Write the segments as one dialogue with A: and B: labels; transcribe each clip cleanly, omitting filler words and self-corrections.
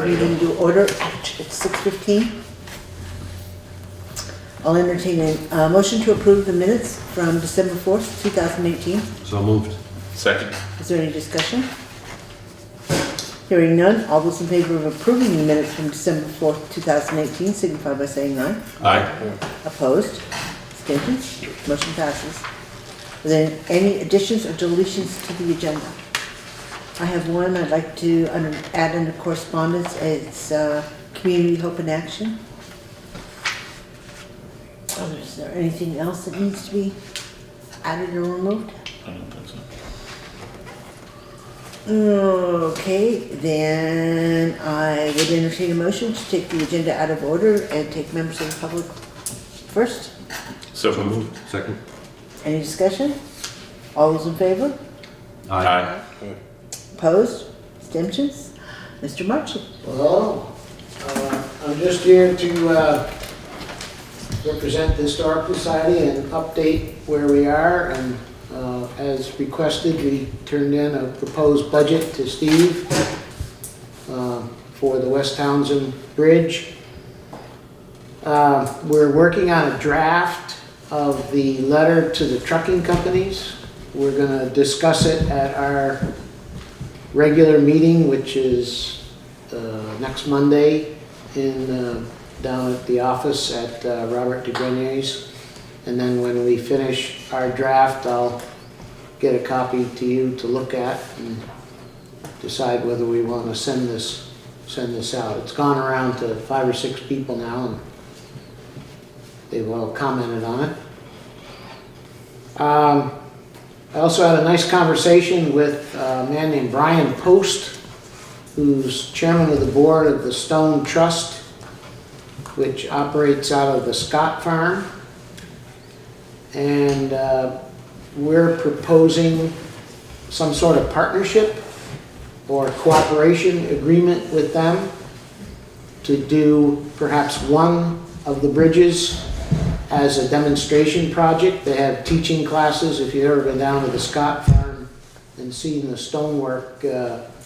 A: meeting to order at 6:15. I'll entertain a motion to approve the minutes from December 4th, 2018.
B: So moved.
C: Second.
A: Is there any discussion? Hearing none, all those in favor of approving the minutes from December 4th, 2018 signify by saying aye.
C: Aye.
A: Opposed? Abstentions? Motion passes. Are there any additions or deletions to the agenda? I have one I'd like to add under correspondence. It's Community Hope in Action. Is there anything else that needs to be added or removed?
C: I don't think so.
A: Okay, then I would entertain a motion to take the agenda out of order and take members of the public first.
C: So moved.
B: Second.
A: Any discussion? All those in favor?
C: Aye.
A: Opposed? Abstentions? Mr. Marchant.
D: Hello, I'm just here to represent the Historical Society and update where we are. And as requested, we turned in a proposed budget to Steve for the West Townshend Bridge. We're working on a draft of the letter to the trucking companies. We're going to discuss it at our regular meeting, which is next Monday down at the office at Robert DeGrenier's. And then when we finish our draft, I'll get a copy to you to look at and decide whether we want to send this out. It's gone around to 5 or 6 people now, and they've all commented on it. I also had a nice conversation with a man named Brian Post, who's chairman of the board of the Stone Trust, which operates out of the Scott Farm. And we're proposing some sort of partnership or cooperation agreement with them to do perhaps one of the bridges as a demonstration project. They have teaching classes. If you've ever been down to the Scott Farm and seen the stonework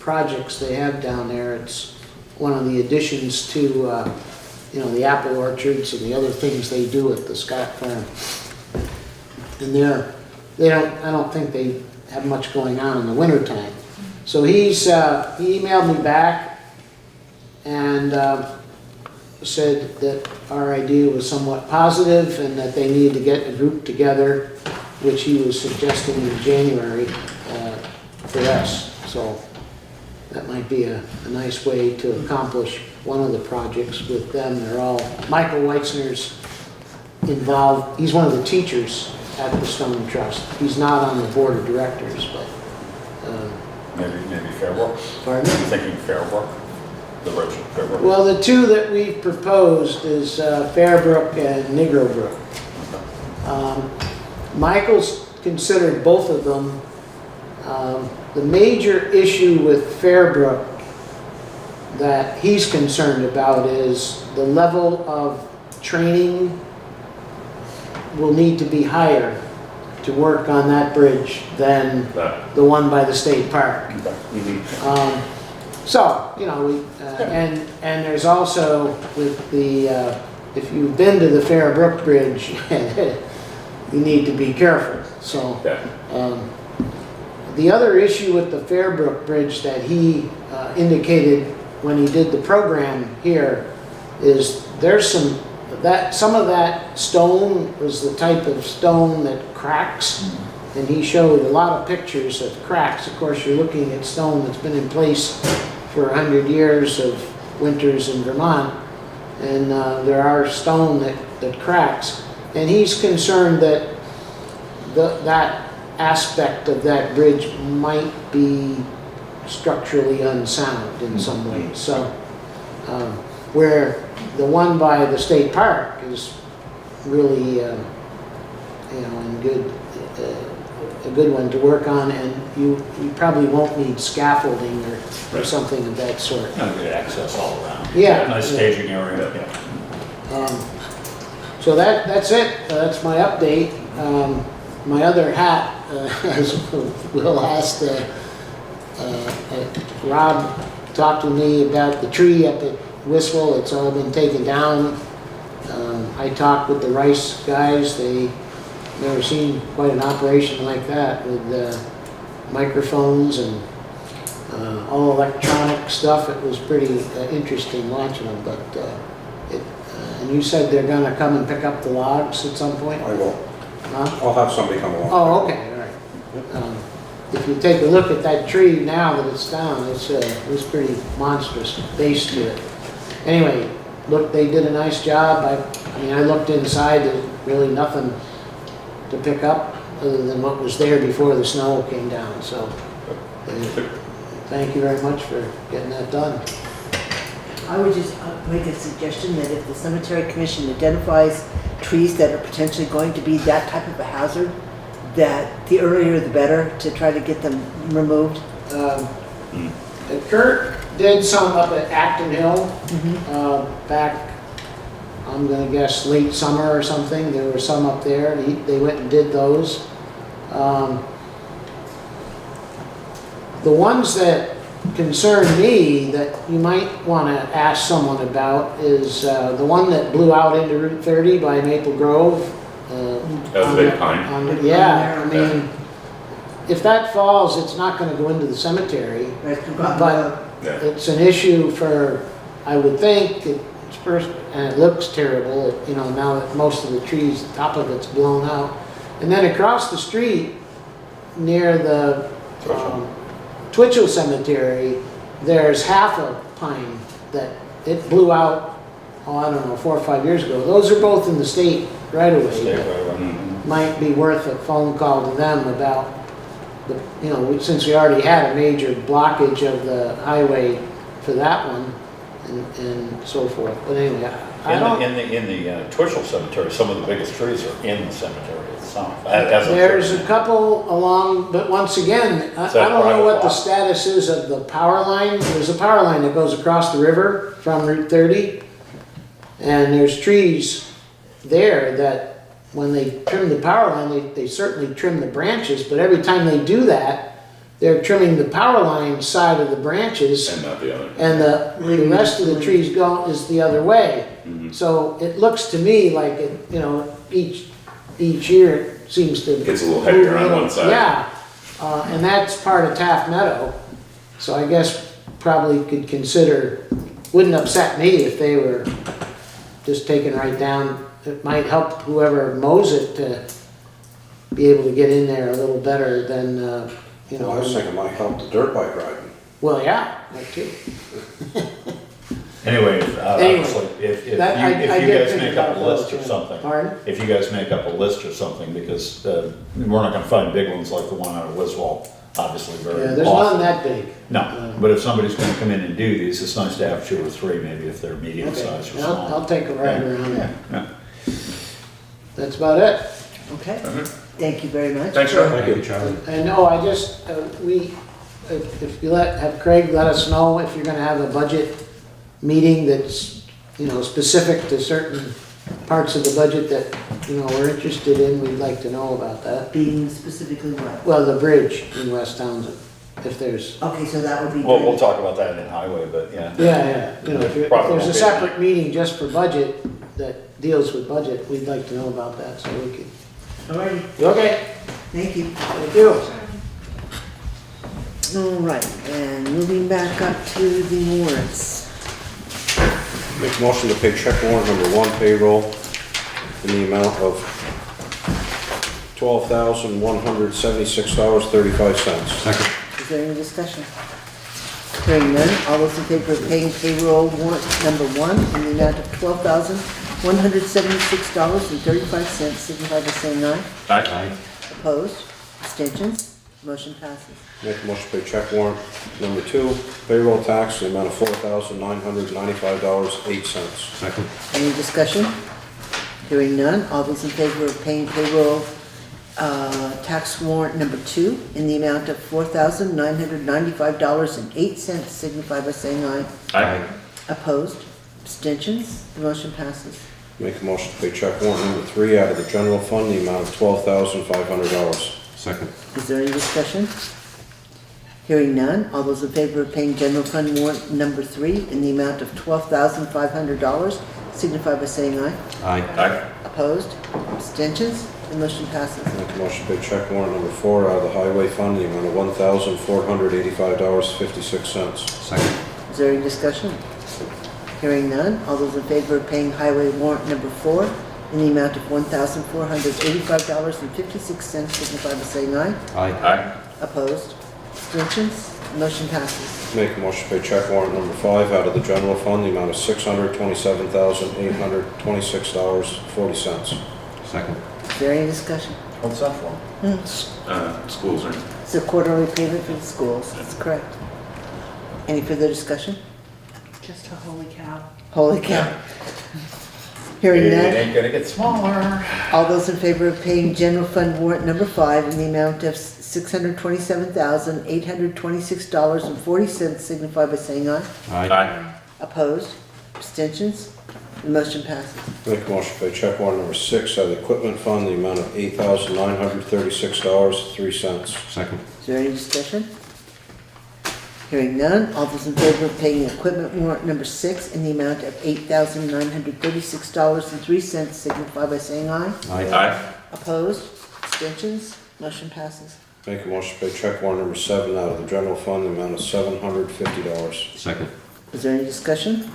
D: projects they have down there, it's one of the additions to the apple orchards and the other things they do at the Scott Farm. And I don't think they have much going on in the wintertime. So he emailed me back and said that our idea was somewhat positive and that they needed to get a group together, which he was suggesting in January for us. So that might be a nice way to accomplish one of the projects with them. They're all, Michael Weitzner's involved. He's one of the teachers at the Stone Trust. He's not on the board of directors, but
C: Maybe Fair Work.
D: pardon?
C: Are you thinking Fair Work? The road Fair Work?
D: Well, the two that we've proposed is Fairbrook and Negro Brook. Michael's considered both of them. The major issue with Fairbrook that he's concerned about is the level of training will need to be higher to work on that bridge than the one by the state park. So, and there's also with the, if you've been to the Fairbrook Bridge, you need to be careful. So, the other issue with the Fairbrook Bridge that he indicated when he did the program here is there's some of that stone was the type of stone that cracks, and he showed a lot of pictures of cracks. Of course, you're looking at stone that's been in place for 100 years of winters in Vermont, and there are stone that cracks, and he's concerned that that aspect of that bridge might be structurally unsound in some ways. So where the one by the state park is really a good one to work on, and you probably won't need scaffolding or something of that sort.
C: Good access all around.
D: Yeah.
C: Nice staging area.
D: So that's it. That's my update. My other hat, as Will asked Rob talked to me about the tree up at Wistful. It's all been taken down. I talked with the Rice guys. They never seen quite an operation like that with microphones and all electronic stuff. It was pretty interesting watching them, but and you said they're gonna come and pick up the logs at some point?
B: I will.
D: Huh?
B: I'll have somebody come along.
D: Oh, okay, all right. If you take a look at that tree now that it's down, it's pretty monstrous base to it. Anyway, look, they did a nice job. I mean, I looked inside, there's really nothing to pick up other than what was there before the snow came down, so thank you very much for getting that done.
A: I would just make a suggestion that if the cemetery commission identifies trees that are potentially going to be that type of a hazard, that the earlier the better to try to get them removed.
D: And Kurt did some up at Acton Hill, back, I'm gonna guess late summer or something. There were some up there. They went and did those. The ones that concern me that you might want to ask someone about is the one that blew out into Route 30 by Maple Grove.
C: That was a big pine.
D: Yeah, I mean, if that falls, it's not going to go into the cemetery, but
C: Yeah.
D: it's an issue for, I would think, it's first, and it looks terrible, you know, now that most of the trees, the top of it's blown out. And then across the street, near the Twitchell Cemetery, there's half a pine that it blew out, oh, I don't know, 4 or 5 years ago. Those are both in the state right away. Might be worth a phone call to them about the, you know, since we already had a major blockage of the highway for that one and so forth. But anyway, I don't.
C: In the Twitchell Cemetery, some of the biggest trees are in the cemetery itself.
D: There's a couple along, but once again, I don't know what the status is of the power line. There's a power line that goes across the river from Route 30, and there's trees there that when they trim the power line, they certainly trim the branches, but every time they do that, they're trimming the power line side of the branches.
C: And not the other.
D: And the rest of the trees is the other way. So it looks to me like it, you know, each year it seems to.
C: Gets a little heavier on one side.
D: Yeah, and that's part of Taft Meadow. So I guess probably could consider, wouldn't upset me if they were just taken right down. It might help whoever mows it to be able to get in there a little better than, you know.
B: Well, I was thinking it might help the dirt bike riding.
D: Well, yeah, that too.
C: Anyway, honestly, if you
D: That- I
C: guys
D: did
C: make
D: think
C: up a
D: about
C: list
D: those,
C: or
D: yeah.
C: something.
D: Pardon?
C: If you guys make up a list or something, because we're not gonna find big ones like the one out of Wiswall, obviously very often.
D: Yeah, there's none that big.
C: No, but if somebody's gonna come in and do these, it's nice to have 2 or 3, maybe if they're medium
D: Okay,
C: sized or
D: I'll
C: small.
D: take a ride around it.
C: Yeah.
D: That's about it.
A: Okay, thank you very much.
C: Thanks, sir.
B: Thank you, Charlie.
D: And no, I just, if you have Craig let us know if you're gonna have a budget meeting that's, you know, specific to certain parts of the budget that, you know, we're interested in, we'd like to know about that.
A: Being specifically what?
D: Well, the bridge in West Townsend, if there's,
A: Okay, so that would be.
C: Well, we'll
A: good.
C: talk about that in highway, but yeah.
D: yeah, you know, if
C: Probably
D: there's a
C: won't be.
D: separate meeting just for budget that deals with budget, we'd like to know about that, so we could.
A: All righty,
D: Okay,
A: thank you.
D: thank you.
A: All right, and moving back up to the warrants.
B: Make a motion to pay check warrant number 1 payroll in the amount of $12,176.35.
E: Second.
A: Is there any discussion? Hearing none, all those in favor of paying payroll warrant number 1 in the amount of $12,176.35, signify by saying aye.
C: Aye.
A: Opposed? Abstentions? Motion passes.
B: Make a motion to pay check warrant number 2 payroll tax in the amount of $4,995.08.
E: Second.
A: Any discussion? Hearing none, all those in favor of paying payroll tax warrant number 2 in the amount of $4,995.08, signify by saying aye.
C: Aye.
A: Opposed? Abstentions? The motion passes.
B: Make a motion to pay check warrant number 3 out of the general fund, the amount of $12,500.
E: Second.
A: Is there any discussion? Hearing none, all those in favor of paying general fund warrant number 3 in the amount of $12,500 signify by saying aye.
E: Aye.
A: Opposed? Abstentions? The motion passes.
B: Make a motion to pay check warrant number 4 out of the highway fund, the amount of $1,485.56.
E: Second.
A: Is there any discussion? Hearing none, all those in favor of paying highway warrant number 4 in the amount of $1,485.56 signify by saying aye.
E: Aye.
A: Opposed? Abstentions? Motion passes.
B: Make a motion to pay check warrant number 5 out of the general fund, the amount of $627,826.40.
E: Second.
A: Is there any discussion?
C: What's that for?
E: Schools are.
A: It's a quarterly payment for the schools, that's correct. Any further discussion?
F: Just a holy cow.
A: Holy cow. Hearing
C: It
A: none,
C: ain't gonna get smaller.
A: all those in favor of paying general fund warrant number 5 in the amount of $627,826.40 signify by saying aye.
E: Aye.
A: Opposed? Abstentions? The motion passes.
B: Make a motion to pay check warrant number 6 out of the equipment fund, the amount of $8,936.03.
E: Second.
A: Is there any discussion? Hearing none, all those in favor of paying equipment warrant number 6 in the amount of $8,936.03 signify by saying aye.
E: Aye.
A: Opposed? Abstentions? Motion passes.
B: Make a motion to pay check warrant number 7 out of the general fund, the amount of $750.
E: Second.
A: Is there any discussion?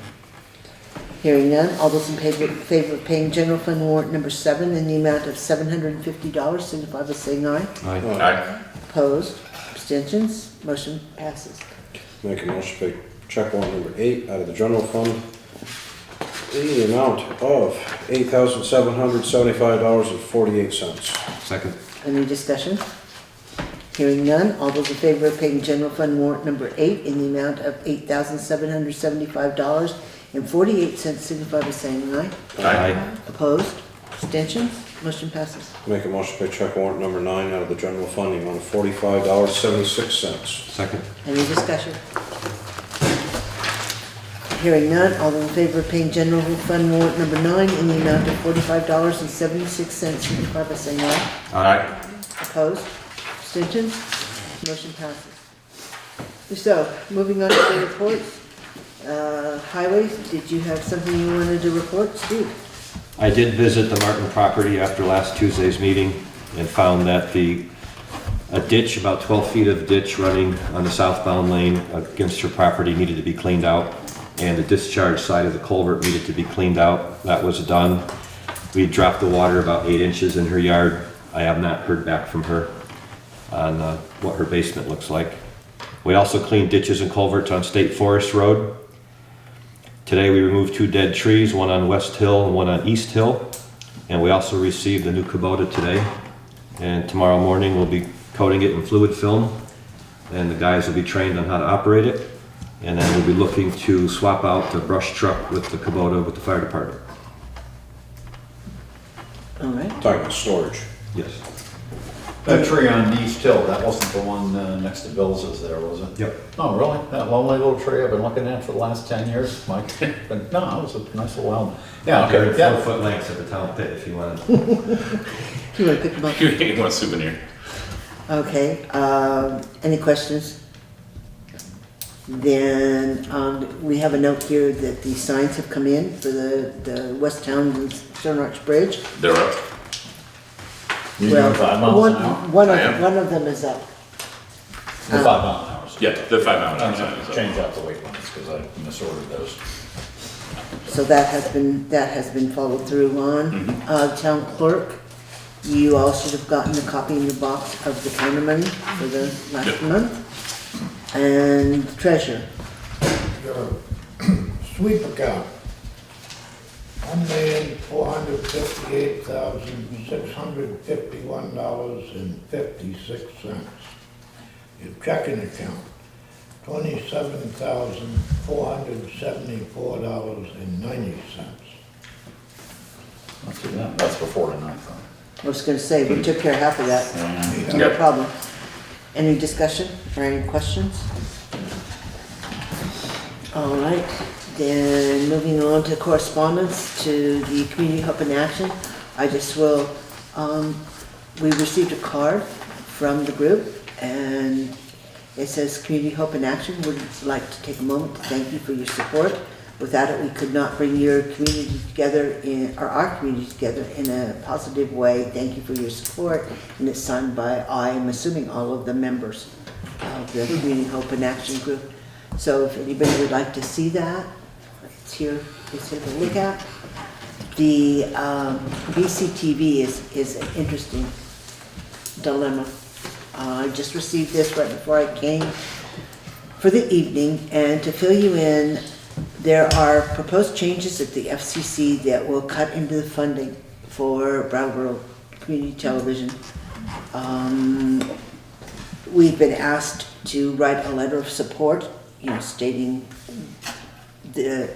A: Hearing none, all those in favor of paying general fund warrant number 7 in the amount of $750 signify by saying aye.
E: Aye.
A: Opposed? Abstentions? Motion passes.
B: Make a motion to pay check warrant number 8 out of the general fund in the amount of $8,775.48.
E: Second.
A: Any discussion? Hearing none, all those in favor of paying general fund warrant number 8 in the amount of $8,775.48 signify by saying aye.
E: Aye.
A: Opposed? Abstentions? Motion passes.
B: Make a motion to pay check warrant number 9 out of the general fund, the amount of $45.76.
E: Second.
A: Any discussion? Hearing none, all those in favor of paying general fund warrant number 9 in the amount of $45.76 signify by saying aye.
E: Aye.
A: Opposed? Abstentions? Motion passes. So, moving on to the reports. Highways, did you have something you wanted to report, Steve?
G: I did visit the Martin property after last Tuesday's meeting and found that a ditch, about 12 feet of ditch running on the southbound lane against her property needed to be cleaned out, and the discharge side of the culvert needed to be cleaned out. That was done. We dropped the water about 8 inches in her yard. I have not heard back from her on what her basement looks like. We also cleaned ditches and culverts on State Forest Road. Today we removed 2 dead trees, one on West Hill and one on East Hill. And we also received a new Kubota today. And tomorrow morning we'll be coating it in fluid film. And the guys will be trained on how to operate it. And then we'll be looking to swap out the brush truck with the Kubota with the fire department.
A: All right.
B: Talking about storage.
G: Yes.
C: That tree on East Hill, that wasn't the one next to Bill's is there, was it?
G: Yep.
C: Oh, really? That lonely little tree I've been looking at for the last 10 years? Mike, but no, it was a nice little elm. Yeah, okay,
G: They're
C: yeah.
G: 4-foot lengths at the town pit if you want.
A: You want to pick them up?
E: You want a souvenir?
A: Okay, any questions? Then, we have a note here that the signs have come in for the West Town Stone Arch Bridge.
E: They're up.
C: You doing 5 miles an hour?
A: One
E: I am.
A: of them is up.
C: The 5 mile an hour.
E: Yeah, the 5 mile an
C: I'm
E: hour sign
C: gonna
E: is up.
C: change out the weight limits because I misordered those.
A: So that has been followed through on. Town clerk, you all should have gotten a copy in your box of the counter money for the last
E: Yep.
A: month. And treasurer,
H: Your sweep account, $1,458,651.56. Your checking account, $27,474.90.
C: Not too bad. That's before tonight,
A: I was gonna say, we took care of half of that,
C: though.
A: no
E: Yep.
A: problem. Any discussion or any questions? All right, then moving on to correspondence to the Community Hope in Action. I just will, we received a card from the group and It says, Community Hope in Action would like to take a moment to thank you for your support. Without it, we could not bring your community together or our community together in a positive way. Thank you for your support. And it's signed by, I'm assuming, all of the members of the Community Hope in Action group. So if anybody would like to see that, it's here to look at. The BCTV is an interesting dilemma. I just received this right before I came for the evening, and to fill you in, there are proposed changes at the FCC that will cut into the funding for Brattleboro Community Television. We've been asked to write a letter of support, stating the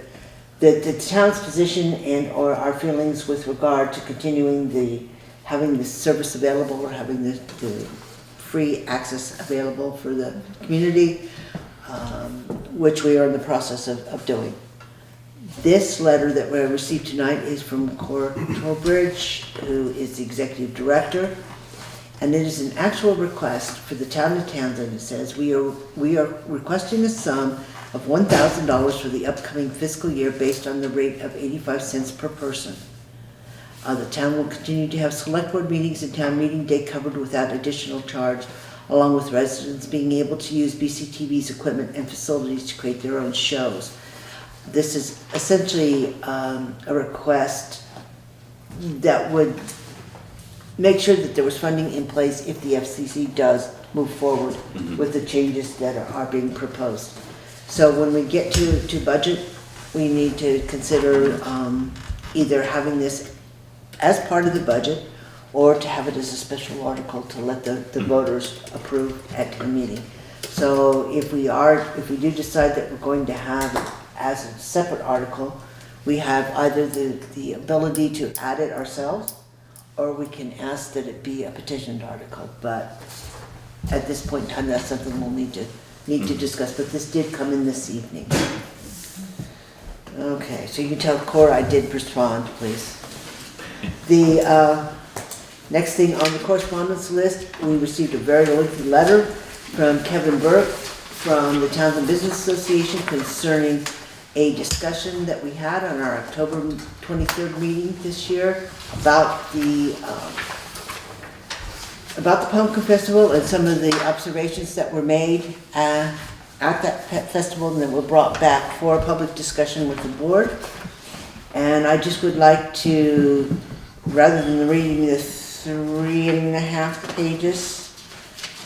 A: town's position and or our feelings with regard to continuing having the service available or having the free access available for the community, which we are in the process of doing. This letter that we received tonight is from Cora Tolbridge, who is the executive director, and it is an actual request for the town of Townsend. It says, we are requesting a sum of $1,000 for the upcoming fiscal year based on the rate of 85 cents per person. The town will continue to have select board meetings and town meeting day covered without additional charge, along with residents being able to use BCTV's equipment and facilities to create their own shows. This is essentially a request that would make sure that there was funding in place if the FCC does move forward with the changes that are being proposed. So when we get to budget, we need to consider either having this as part of the budget or to have it as a special article to let the voters approve at town meeting. So if we do decide that we're going to have it as a separate article, we have either the ability to add it ourselves, or we can ask that it be a petitioned article. But at this point in time, that's something we'll need to discuss. But this did come in this evening. Okay, so you can tell Cora I did respond, please. The next thing on the correspondence list, we received a very lengthy letter from Kevin Burke from the Townshend Business Association concerning a discussion that we had on our October 23rd meeting this year about the Pumpkin Festival and some of the observations that were made at that festival and that were brought back for a public discussion with the board. And I just would like to, rather than reading the 3.5 pages,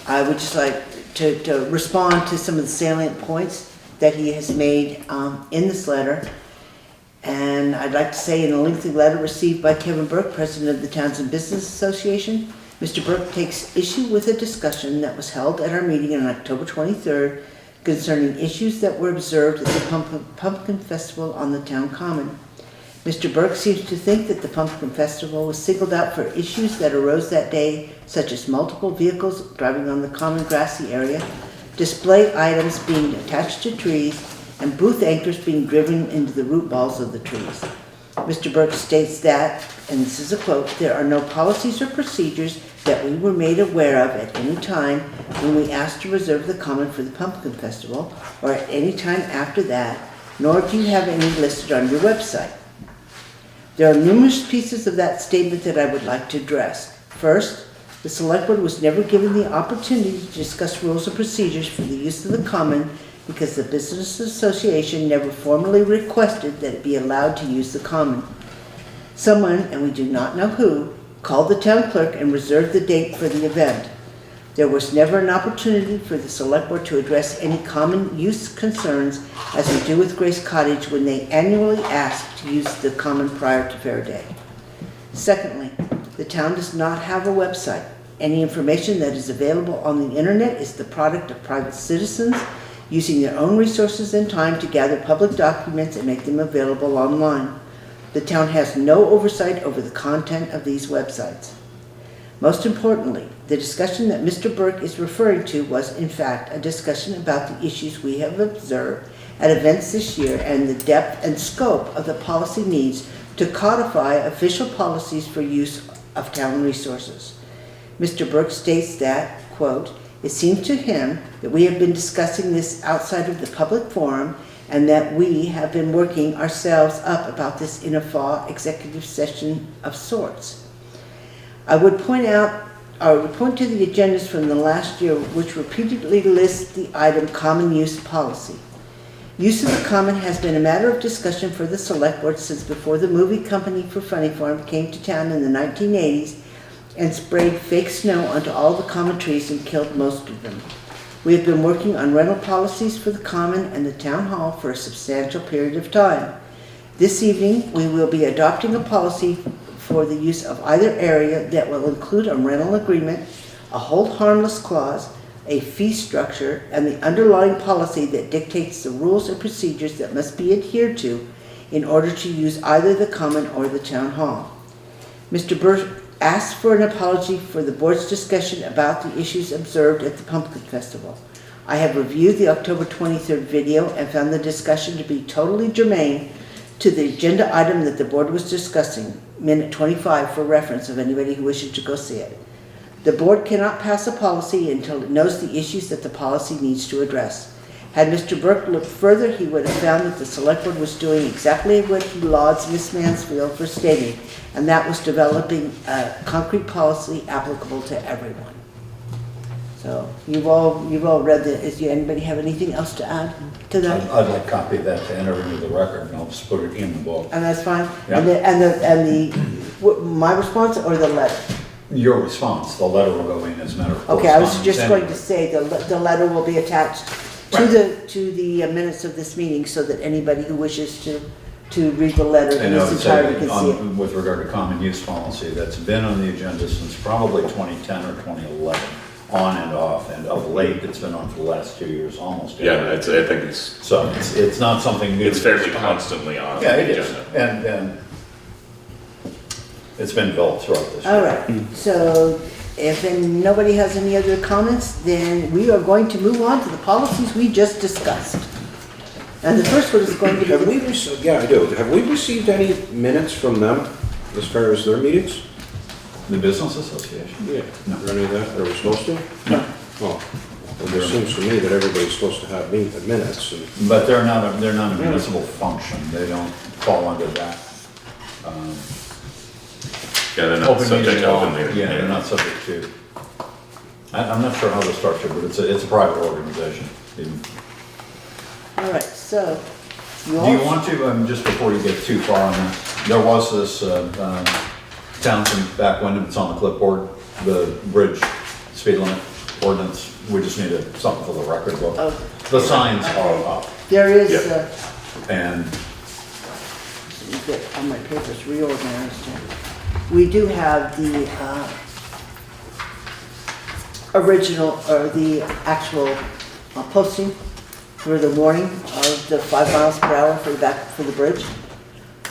A: I would just like to respond to some of the salient points that he has made in this letter. And I'd like to say, in a lengthy letter received by Kevin Burke, president of the Townshend Business Association, Mr. Burke takes issue with a discussion that was held at our meeting on October 23rd concerning issues that were observed at the Pumpkin Festival on the town common. Mr. Burke seems to think that the Pumpkin Festival was singled out for issues that arose that day, such as multiple vehicles driving on the common grassy area, display items being attached to trees, and booth anchors being driven into the root balls of the trees. Mr. Burke states that, and this is a quote, "There are no policies or procedures that we were made aware of at any time when we asked to reserve the common for the Pumpkin Festival, or at any time after that, nor do you have any listed on your website." There are numerous pieces of that statement that I would like to address. First, the Select Board was never given the opportunity to discuss rules and procedures for the use of the common because the Business Association never formally requested that it be allowed to use the common. Someone, and we do not know who, called the town clerk and reserved the date for the event. There was never an opportunity for the Select Board to address any common use concerns as we do with Grace Cottage when they annually ask to use the common prior to Fair Day. Secondly, the town does not have a website. Any information that is available on the internet is the product of private citizens using their own resources and time to gather public documents and make them available online. The town has no oversight over the content of these websites. Most importantly, the discussion that Mr. Burke is referring to was, in fact, a discussion about the issues we have observed at events this year and the depth and scope of the policy needs to codify official policies for use of town resources. Mr. Burke states that, quote, It seems to him that we have been discussing this outside of the public forum and that we have been working ourselves up about this in a FA executive session of sorts. I would point to the agendas from the last year which repeatedly list the item common use policy. Use of the common has been a matter of discussion for the select board since before the movie company for Funny Farm came to town in the 1980s and sprayed fake snow onto all the common trees and killed most of them. We have been working on rental policies for the common and the town hall for a substantial period of time. This evening, we will be adopting a policy for the use of either area that will include a rental agreement, a hold harmless clause, a fee structure, and the underlying policy that dictates the rules and procedures that must be adhered to in order to use either the common or the town hall. Mr. Burke asked for an apology for the board's discussion about the issues observed at the Pumpkin Festival. I have reviewed the October 23rd video and found the discussion to be totally germane to the agenda item that the board was discussing, minute 25 for reference of anybody who wishes to go see it. The board cannot pass a policy until it knows the issues that the policy needs to address. Had Mr. Burke looked further, he would have found that the select board was doing exactly what he lauds Miss Mansfield for stating, and that was developing a concrete policy applicable to everyone. So you've all read the. Does anybody have anything else to add to that?
C: I'd like a copy of that to enter into the record, and I'll just put it in the book.
A: And that's fine.
C: Yeah.
A: My response or the letter.
C: Your response, the letter will go in as a matter of
A: Okay, I was just
C: correspondence
A: going
C: anyway.
A: to say the letter will be attached to the minutes of this meeting so that anybody who wishes to read the letter in
C: And I
A: its
C: would
A: entirety
C: say,
A: can see it.
C: with regard to common use policy, that's been on the agenda since probably 2010 or 2011, on and off, and of late, it's been on for the last 2 years, almost.
E: Yeah, I think it's,
C: So it's not something new.
E: it's fairly
C: that's come up.
E: constantly on
C: Yeah,
E: the
C: it is,
E: agenda.
C: and it's been developed throughout this year.
A: All right, so if nobody has any other comments, then we are going to move on to the policies we just discussed. And the first one is going to be.
B: Have we received, yeah, I do. Have we received any minutes from them as far as their meetings?
C: The Business Association?
B: Yeah.
C: No.
B: Or any of that, or we're supposed to?
C: No.
B: Oh, well, it seems to me that everybody's supposed to have minutes and.
C: But they're not a municipal function, they don't fall under that.
E: Yeah, they're not
C: Open
E: subject
C: meeting
E: to
C: law.
E: open meeting.
C: Yeah, they're not subject to. I'm not sure how they're structured, but it's a private organization.
A: All right, so.
C: Do you want to, just before you get too far on this, there was this Townshend back when it's on the clipboard, the bridge speed limit ordinance. We just need something for the record book.
A: Oh.
C: The signs are up,
A: There is,
E: Yeah.
C: and
A: get all my papers reorganized here. We do have the original, or the actual posting for the warning of the 5 miles per hour for the bridge.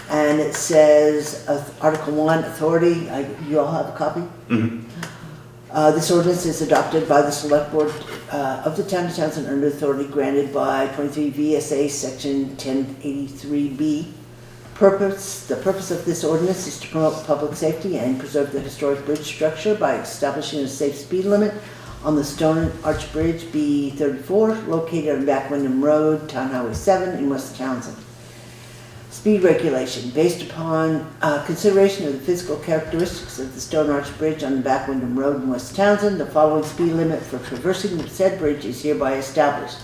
A: And it says, Article 1, authority, you all have a copy? Mm-hmm. This ordinance is adopted by the select board of the town of Townsend under authority granted by 23 VSA section 1083B. The purpose of this ordinance is to promote public safety and preserve the historic bridge structure by establishing a safe speed limit on the Stone Arch Bridge B34 located on Back Windham Road, Town Highway 7 in West Townsend. Speed regulation. Based upon consideration of the physical characteristics of the Stone Arch Bridge on Back Windham Road in West Townsend, the following speed limit for traversing the said bridge is hereby established.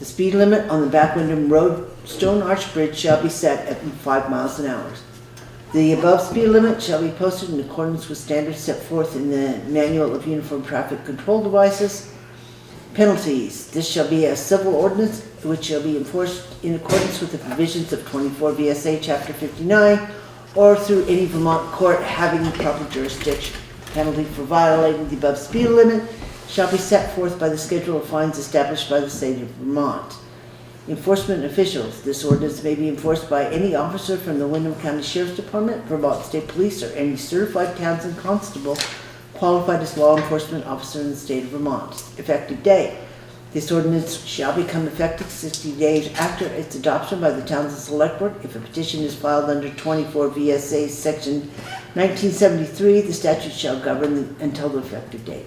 A: The speed limit on the Back Windham Road Stone Arch Bridge shall be set at 5 miles an hour. The above speed limit shall be posted in accordance with standards set forth in the Manual of Uniform Traffic Control Devices. Penalties. This shall be a civil ordinance which shall be enforced in accordance with the provisions of 24 VSA Chapter 59 or through any Vermont court having proper jurisdiction. Penalty for violating the above speed limit shall be set forth by the schedule of fines established by the state of Vermont. Enforcement officials. This ordinance may be enforced by any officer from the Windham County Sheriff's Department, Vermont State Police, or any certified Townsend constable qualified as law enforcement officer in the state of Vermont. Effective date. This ordinance shall become effective 60 days after its adoption by the Townsend Select Board. If a petition is filed under 24 VSA Section 1973, the statute shall govern until the effective date.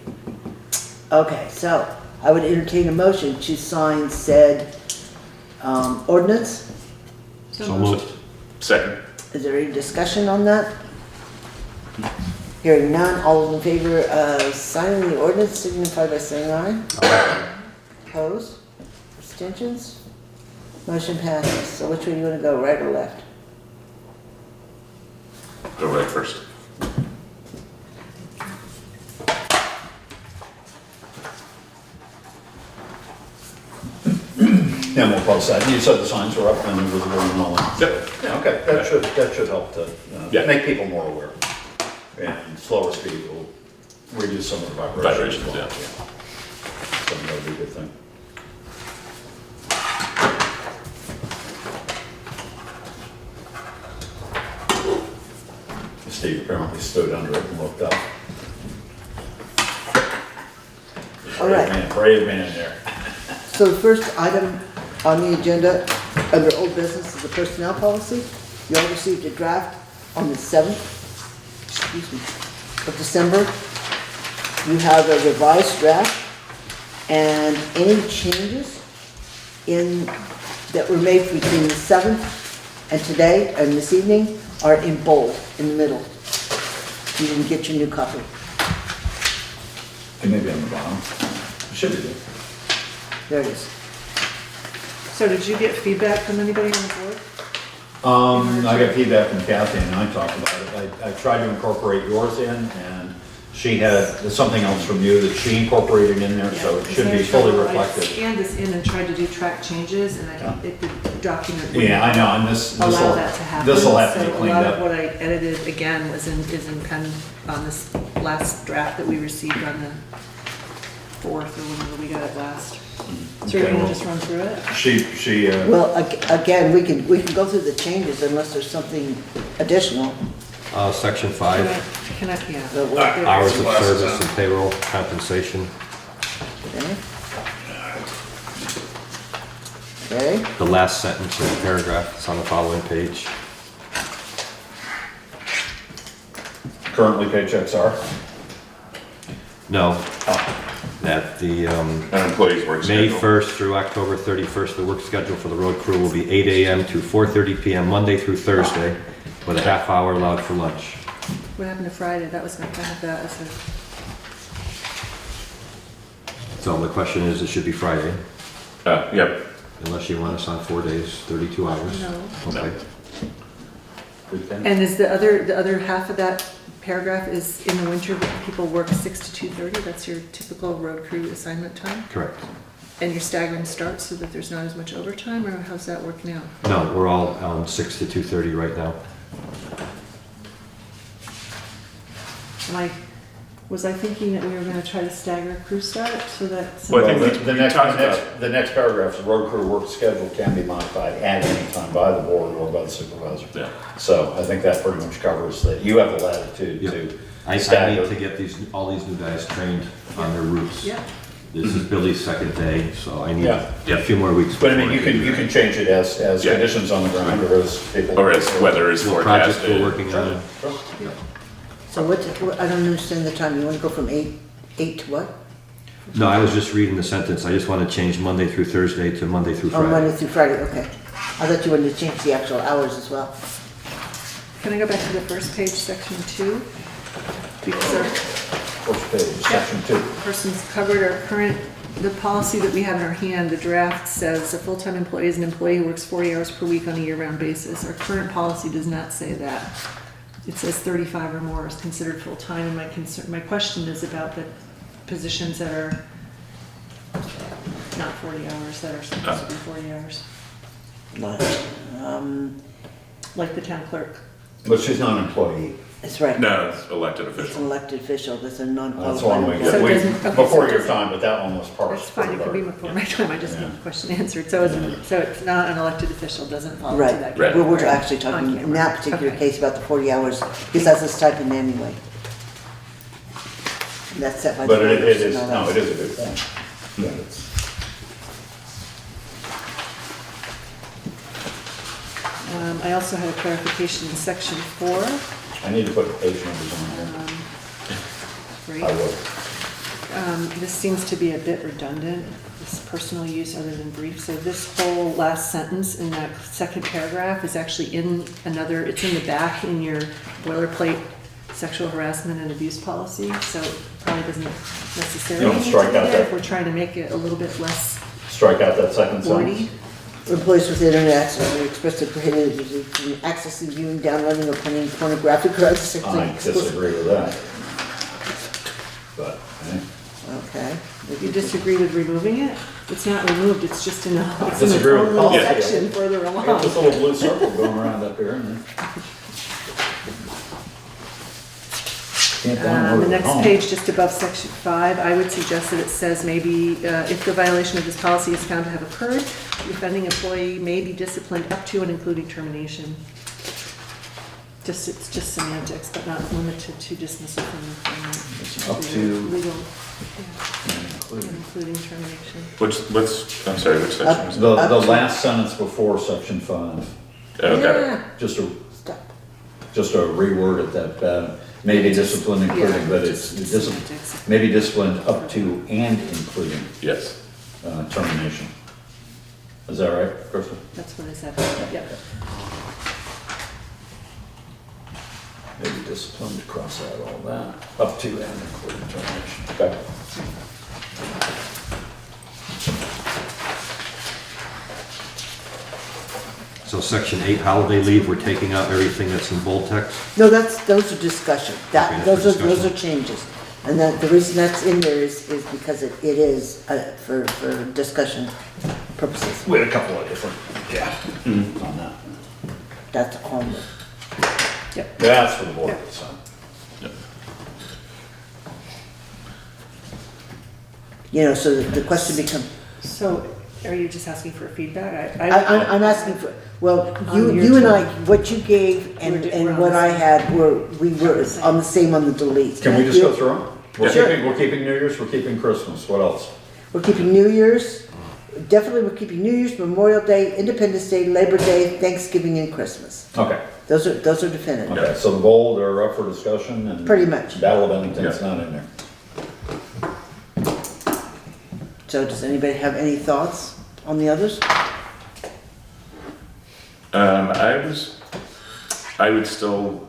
A: Okay, so I would entertain a motion to sign said ordinance.
G: So moved.
E: Second.
A: Is there any discussion on that? Hearing none, all those in favor of signing the ordinance signify by saying aye. Opposed? Abstentions? Motion passes. So which way do you want to go, right or left?
E: Go right first.
C: And we'll close that. You said the signs were up and visible and all that?
E: Yep.
C: Yeah, okay, that should help to
E: Yeah.
C: make people more aware. And slower speed will reduce some of the vibrations.
E: Vibrations, yeah.
C: So that would be a good thing. Steve apparently stood under it and looked up.
A: All right.
C: Brave man there.
A: So the first item on the agenda under old business is the personnel policy. You all received a draft on the 7th, of December. You have a revised draft, and any changes that were made between the 7th and today and this evening are in bold in the middle. You didn't get your new copy.
C: It may be on the bottom. Should be good.
A: There it is.
F: So did you get feedback from anybody on the board?
C: I got feedback from Kathy and I talked about it. I tried to incorporate yours in and she had something else from you that she incorporated in there, so it should be fully
F: I
C: reflected.
F: scanned this in and tried to do track changes, and the document wouldn't
C: Yeah, I know, and
F: allow that to happen.
C: this'll have to be
F: So
C: cleaned
F: a lot of
C: up.
F: what I edited again is in kind of on this last draft that we received on the 4th or whenever we got it last. So you're gonna just run through it?
C: She,
A: Well, again, we can go through the changes unless there's something additional.
G: Section 5,
F: Can I, yeah.
A: But what-
G: hours of service and payroll compensation.
A: Okay. Okay,
G: The last sentence of the paragraph is on the following page.
C: currently paychecks are.
G: No, that the
E: An employee's work
G: May
E: schedule.
G: 1st through October 31st, the work schedule for the road crew will be 8 a.m. to 4:30 p.m. Monday through Thursday, with a half hour allowed for lunch.
F: What happened to Friday? That was my kind of that as
G: So the question is, it should be Friday,
E: Yep.
G: unless you want us on 4 days, 32 hours.
F: No.
G: Okay.
F: And is the other half of that paragraph is in the winter, people work 6 to 2:30? That's your typical road crew assignment time?
G: Correct.
F: And you're staggering starts so that there's not as much overtime, or how's that working out?
G: No, we're all 6 to 2:30 right now.
F: Was I thinking that we were gonna try to stagger crew start so that?
E: Well, I
C: Well,
E: think
C: the
E: we
C: next,
E: talked about-
C: the next paragraph, the road crew work schedule can be modified at any time by the board or by the supervisor.
E: Yeah.
C: So I think that pretty much covers that. You have the latitude
G: Yep.
C: to
G: I
C: stagger.
G: need to get all these new guys trained on their routes.
F: Yeah,
G: This is Billy's second day, so I need
C: Yeah.
G: a few more weeks.
C: But I mean,
G: before
C: you can change it as
E: Yeah.
C: conditions on the ground or as people.
E: Or as weather is
G: What projects
E: forecasted.
G: we're working on.
A: so I don't understand the time. You want to go from 8 to what?
G: No, I was just reading the sentence. I just want to change Monday through Thursday to Monday through
A: Oh, Monday
G: Friday.
A: through Friday, okay. I thought you wanted to change the actual hours as well.
F: can I go back to the first page, section 2? Because our
C: First page, section 2.
F: person's covered our current, the policy that we have in our hand, the draft says a full-time employee is an employee who works 40 hours per week on a year-round basis. Our current policy does not say that. It says 35 or more is considered full-time, and my question is about the positions that are not 40 hours, that are supposed to be 40 hours, like the town clerk.
C: But she's not an employee.
A: That's right.
E: No, it's elected
A: It's an
E: official.
A: elected official, that's a non-qualified.
C: That's one we
A: employee.
F: So it
C: get.
F: doesn't- okay, so
C: Before
F: it
C: your
F: doesn't-
C: time, but that one was parsed.
F: That's fine, it could be
C: pretty
F: before
C: hard.
F: my time, I just
C: Yeah.
F: need the question answered. So it's not an elected official, doesn't fall into
A: Right,
F: that.
E: Right.
A: we're actually talking
F: On
A: in that
F: camera.
A: particular
F: Okay.
A: case about the 40 hours, because that's a stipend anyway. That's set by the
C: But it
A: voters,
C: is,
A: not
C: no,
A: us.
C: it is a good point. Yeah, it's-
F: I also had a clarification in section 4.
C: I need to put page numbers on here.
F: Great.
C: I will.
F: this seems to be a bit redundant, this personal use other than brief. So this whole last sentence in that second paragraph is actually in another, it's in the back in your boilerplate sexual harassment and abuse policy. So it probably doesn't necessarily
C: You wanna
F: need to
C: strike
F: be
C: out
F: there
C: that?
F: if we're trying to make it a little bit less
C: Strike out that second
F: wordy.
C: sentence.
A: Employees with internet access are expressly prohibited from accessing, viewing, downloading, or printing pornographic or other sexually
C: I
A: explicit.
C: disagree with that. But,
A: Okay.
F: You disagree with removing it? It's not removed, it's just in a, it's in its
C: disagree with
F: own little
C: policy.
F: section further
C: I got this
F: along.
C: little blue circle going around up here. And can't download
F: The
C: it at
F: next
C: home.
F: page, just above section 5, I would suggest that it says maybe if the violation of this policy is found to have occurred, the offending employee may be disciplined up to and including termination. It's just semantics, but not limited to dismissal from employment. It should
C: Up
F: be
C: to-
F: legal,
C: Including.
F: including termination.
E: I'm sorry, which section is it?
C: The
A: Up to-
C: last sentence before section 5,
E: Okay.
A: Yeah.
C: just a,
A: Stop.
C: just a reword at that, maybe disciplined including,
F: Yeah,
C: but it's
F: just
C: discipline,
F: semantics.
C: maybe disciplined up to and including
E: Yes.
C: termination. Is that right, Crystal?
F: That's what I said, yep.
C: Maybe disciplined, cross out all that, up to and including termination. Okay.
G: So section 8, holiday leave, we're taking out everything that's in bold text?
A: No, those are discussion.
G: Okay,
A: Those
G: that's
A: are,
G: for
A: those are
G: discussion.
A: changes. And that, the reason that's in there is because it is, for discussion purposes.
C: We had a couple of different, on that.
A: That's all.
C: That's for the board, so.
A: You know, so the question becomes,
F: So are you just asking for feedback?
A: I'm asking for, well,
F: On your
A: you and I,
F: turn.
A: what you gave and,
F: We're
A: and
F: on
A: what
F: the
A: I
F: same.
A: had we were on the same on the deletes.
C: Can we just go through them?
A: Sure.
C: We're keeping New Year's, we're keeping Christmas, what else?
A: We're keeping New Year's, definitely we're keeping New Year's, Memorial Day, Independence Day, Labor Day, Thanksgiving, and Christmas.
C: Okay,
A: Those are definitive.
C: okay, so the bold are up for discussion and.
A: Pretty much.
C: Battle of Bennington's
E: Yeah.
C: not in there.
A: So does anybody have any thoughts on the others?
E: I would still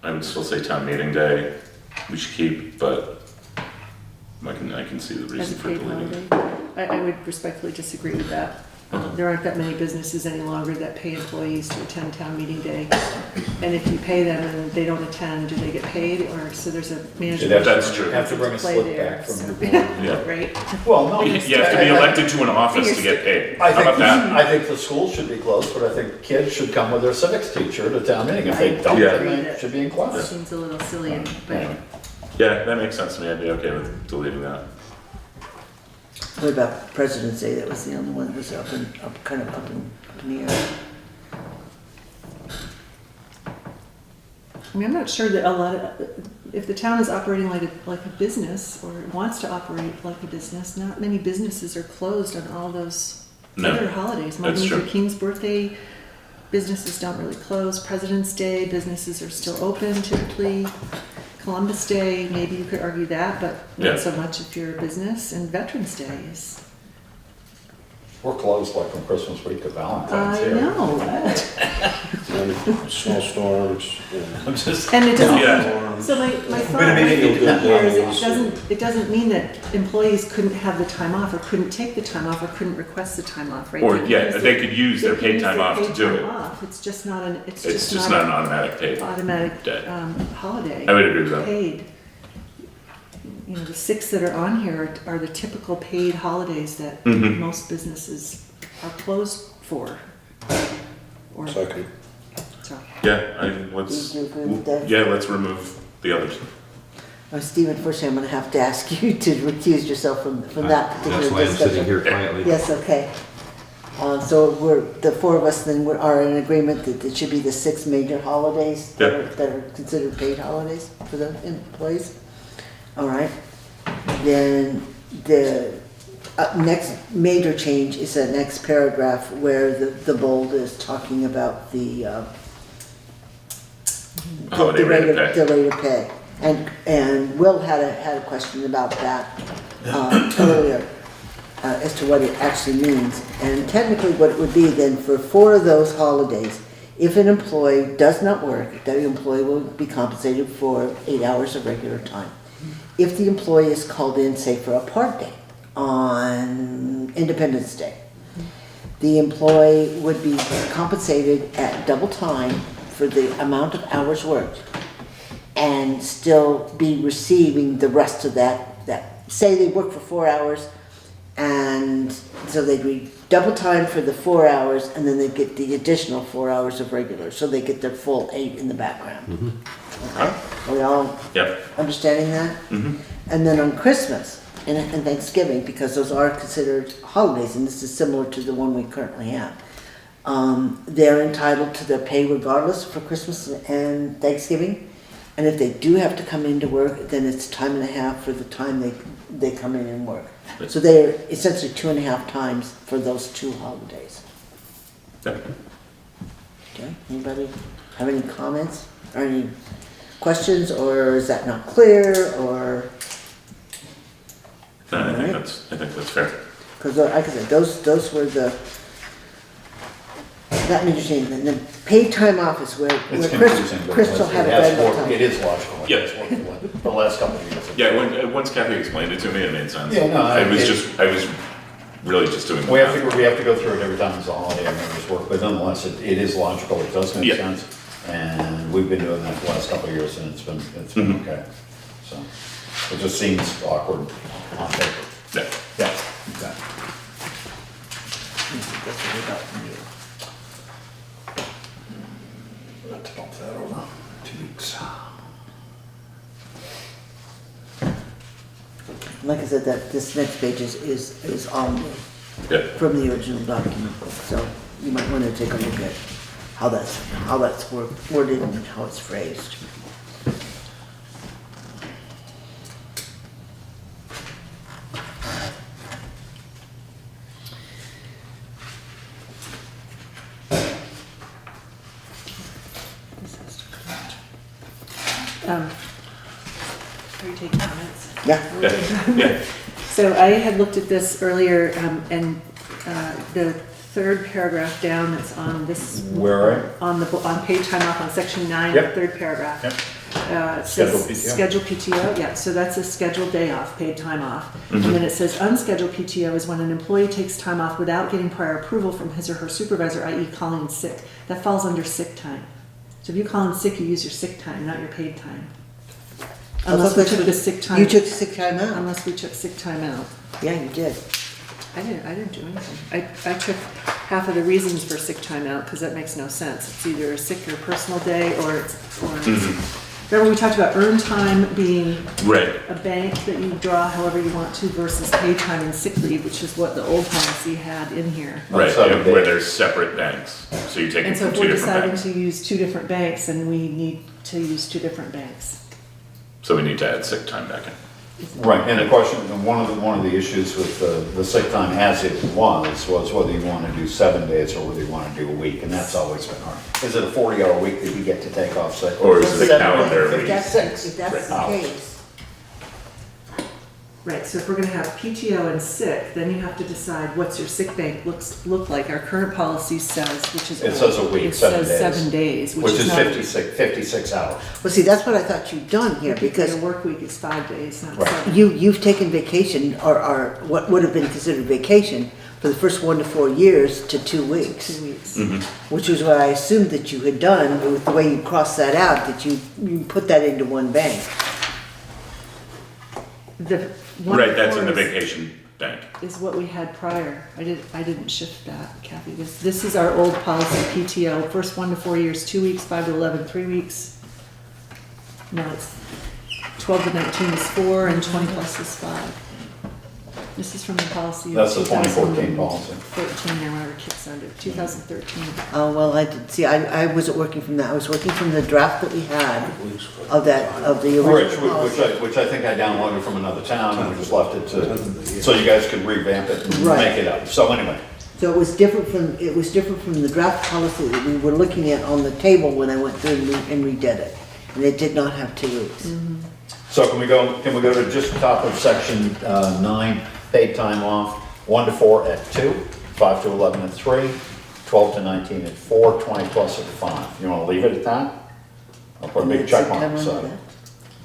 E: say town meeting day, we should keep, but I can see the
F: As
E: reason
F: a
E: for
F: paid
E: deleting.
F: holiday? I would respectfully disagree with that. There aren't that many businesses any longer that pay employees to attend town meeting day. And if you pay them and they don't attend, do they get paid? Or, so there's a management.
E: That's true.
C: Have to bring a
F: play
C: slip
F: there,
C: back from
F: so-
C: the board.
E: Yeah.
F: Right?
C: Well, no.
E: You have to be elected to an office to get paid.
C: I
E: How about that?
C: think, I think the schools should be closed, but I think kids should come with their civics teacher to town meeting. If they don't,
E: Yeah.
C: then they should be in class.
F: Seems a little silly, but
C: Anyway.
E: Yeah, that makes sense to me. I'd be okay with deleting that.
A: What about President's Day? That was the only one that was kind of up in the air.
F: I mean, I'm not sure that a lot of, if the town is operating like a business or wants to operate like a business, not many businesses are closed on all those
E: No,
F: other holidays. Martin
E: that's
F: Luther
E: true.
F: King's birthday, businesses don't really close. President's Day, businesses are still open typically. Columbus Day, maybe you could argue that, but
E: Yeah.
F: not so much if you're a business. And Veterans Day is,
C: We're closed like from Christmas week to Valentine's
F: I
C: here.
F: know.
B: And snowstorms,
C: I'm just.
F: And it doesn't,
E: Yeah.
F: so my thought
C: Wait a minute,
F: here
C: you did
F: is it doesn't mean that employees couldn't have the time off or couldn't take the time off or couldn't request the time off, right?
E: Or,
F: They
E: yeah,
F: can
E: they
F: use
E: could use their
F: they
E: paid
F: can
E: time
F: use
E: off
F: their
E: to
F: paid
E: do
F: time
E: it.
F: off. It's just not an,
E: It's just not an automatic paid.
F: automatic
E: day.
F: holiday.
E: I would agree with that.
F: Paid. You know, the 6 that are on here are the typical paid holidays that
E: Mhm.
F: most businesses are closed for. Or,
B: second.
F: so.
E: Yeah,
A: Do you agree with that?
E: let's remove the others.
A: Steve, unfortunately, I'm gonna have to ask you to recuse yourself from that particular
G: That's why I'm sitting
A: discussion.
G: here quietly.
A: Yes, okay. So the 4 of us then are in agreement that it should be the 6 major holidays that are considered paid holidays for the employees? All right. Then the next major change is the next paragraph where the bold is talking about the
E: Holiday rate of pay.
A: The rate of pay. And Will had a question about that earlier, as to what it actually means. And technically what it would be then for 4 of those holidays, if an employee does not work, the employee will be compensated for 8 hours of regular time. If the employee is called in, say for a park day on Independence Day, the employee would be compensated at double time for the amount of hours worked and still be receiving the rest of that, say they work for 4 hours, and so they'd be double time for the 4 hours, and then they get the additional 4 hours of regular, so they get their full 8 in the background. Okay, are we all
E: Yep.
A: understanding that? And then on Christmas and Thanksgiving, because those are considered holidays, and this is similar to the one we currently have, they're entitled to their pay regardless for Christmas and Thanksgiving. And if they do have to come into work, then it's time and a half for the time they come in and work. So they're essentially 2.5 times for those 2 holidays.
E: Yep.
A: Okay, anybody have any comments or any questions, or is that not clear, or?
E: No, I
A: Alright.
E: think that's fair.
A: Because like I said, those were that means you're saying, and then paid time off is where
C: It's confusing, but
A: Crystal had a
C: it has
A: better
C: more-
A: time.
C: It is logical.
E: Yeah.
C: It's what the last couple of years.
E: Yeah, once Kathy explained it to me, it made sense.
C: Yeah, no,
E: I was really just doing the
C: We have
E: math.
C: to go through it every time it's a holiday, and members work, but nonetheless, it is logical, it does make
E: Yeah.
C: sense. And we've been doing that the last couple of years, and it's been okay. So, it just seems awkward on paper.
E: Yeah.
C: Yeah, exactly. Let's bump that over 2 weeks.
A: Like I said, that this next page is on
E: Yeah.
A: from the original document book, so you might want to take a look at how that's worded and how it's phrased.
F: Are you taking comments?
A: Yeah,
E: Yeah.
F: So I had looked at this earlier, and the third paragraph down that's on this.
C: Where are you?
F: On page time off on section 9,
C: Yep.
F: the third paragraph.
C: Yep.
F: It says
C: Scheduled PTO.
F: scheduled PTO, yeah, so that's a scheduled day off, paid time off. And then it says unscheduled PTO is when an employee takes time off without getting prior approval from his or her supervisor, i.e. calling in sick. That falls under sick time. So if you call in sick, you use your sick time, not your paid time. Unless we took the sick time.
A: you took sick time out.
F: Unless we took sick time out.
A: Yeah, you did.
F: I didn't do anything. I took half of the reasons for sick time out because that makes no sense. It's either a sick or personal day or it's. Remember we talked about earned time being
E: Right.
F: a bank that you draw however you want to versus paid time and sick leave, which is what the old policy had in here.
E: Right,
C: Seven
E: where
C: days.
E: there's separate banks, so you take
F: And
E: it
F: so
E: from
F: if
E: 2
F: we're
E: different
F: deciding
E: banks.
F: to use 2 different banks, then we need to use 2 different banks.
E: So we need to add sick time back in.
C: Right, and the question, and one of the issues with the sick time as it was whether you want to do 7 days or whether you want to do a week, and that's always been hard. Is it a 40-hour week that you get to take off sick?
E: Or is it a
C: 7
E: calendar
C: days?
A: If
E: week?
A: that's the
C: Right.
A: case,
F: Right, so if we're gonna have PTO and sick, then you have to decide what's your sick bank look like. Our current policy says, which is.
C: It says a week,
F: It
C: 7
F: says
C: days.
F: 7 days,
C: Which is
F: not.
C: 56 hours.
A: well, see, that's what I thought you'd done here,
F: Because
A: because
F: a work week is 5 days, not
C: Right.
F: 7.
A: you've taken vacation, or what would have been considered vacation, for the first 1 to 4 years to 2 weeks.
F: 2 weeks.
A: Which is what I assumed that you had done, with the way you crossed that out, that you put that into one bank.
F: The one
E: Right, that's in the
F: before
E: vacation bank.
F: is what we had prior. I didn't shift that, Kathy. This is our old policy, PTO, first 1 to 4 years, 2 weeks, 5 to 11, 3 weeks. Now it's 12 to 19 is 4 and 20 plus is 5. This is from the policy. of
C: That's the 2014 policy.
F: 13 or whatever kicks under, 2013.
A: Oh, well, I did, see, I wasn't working from that, I was working from the draft that we had of the
C: Which,
A: original policy.
C: which I think I downloaded from another town and we just left it to, so you guys could revamp it and
A: Right.
C: make it up. So anyway,
A: So it was different from the draft policy that we were looking at on the table when I went through and redid it. and they did not have 2 weeks.
C: So can we go to just top of section 9, paid time off, 1 to 4 at 2, 5 to 11 at 3, 12 to 19 at 4, 20 plus at 5. You wanna leave it at that? I'll put a
A: And
C: big
A: then
C: check mark
A: September
C: beside
A: under
C: it.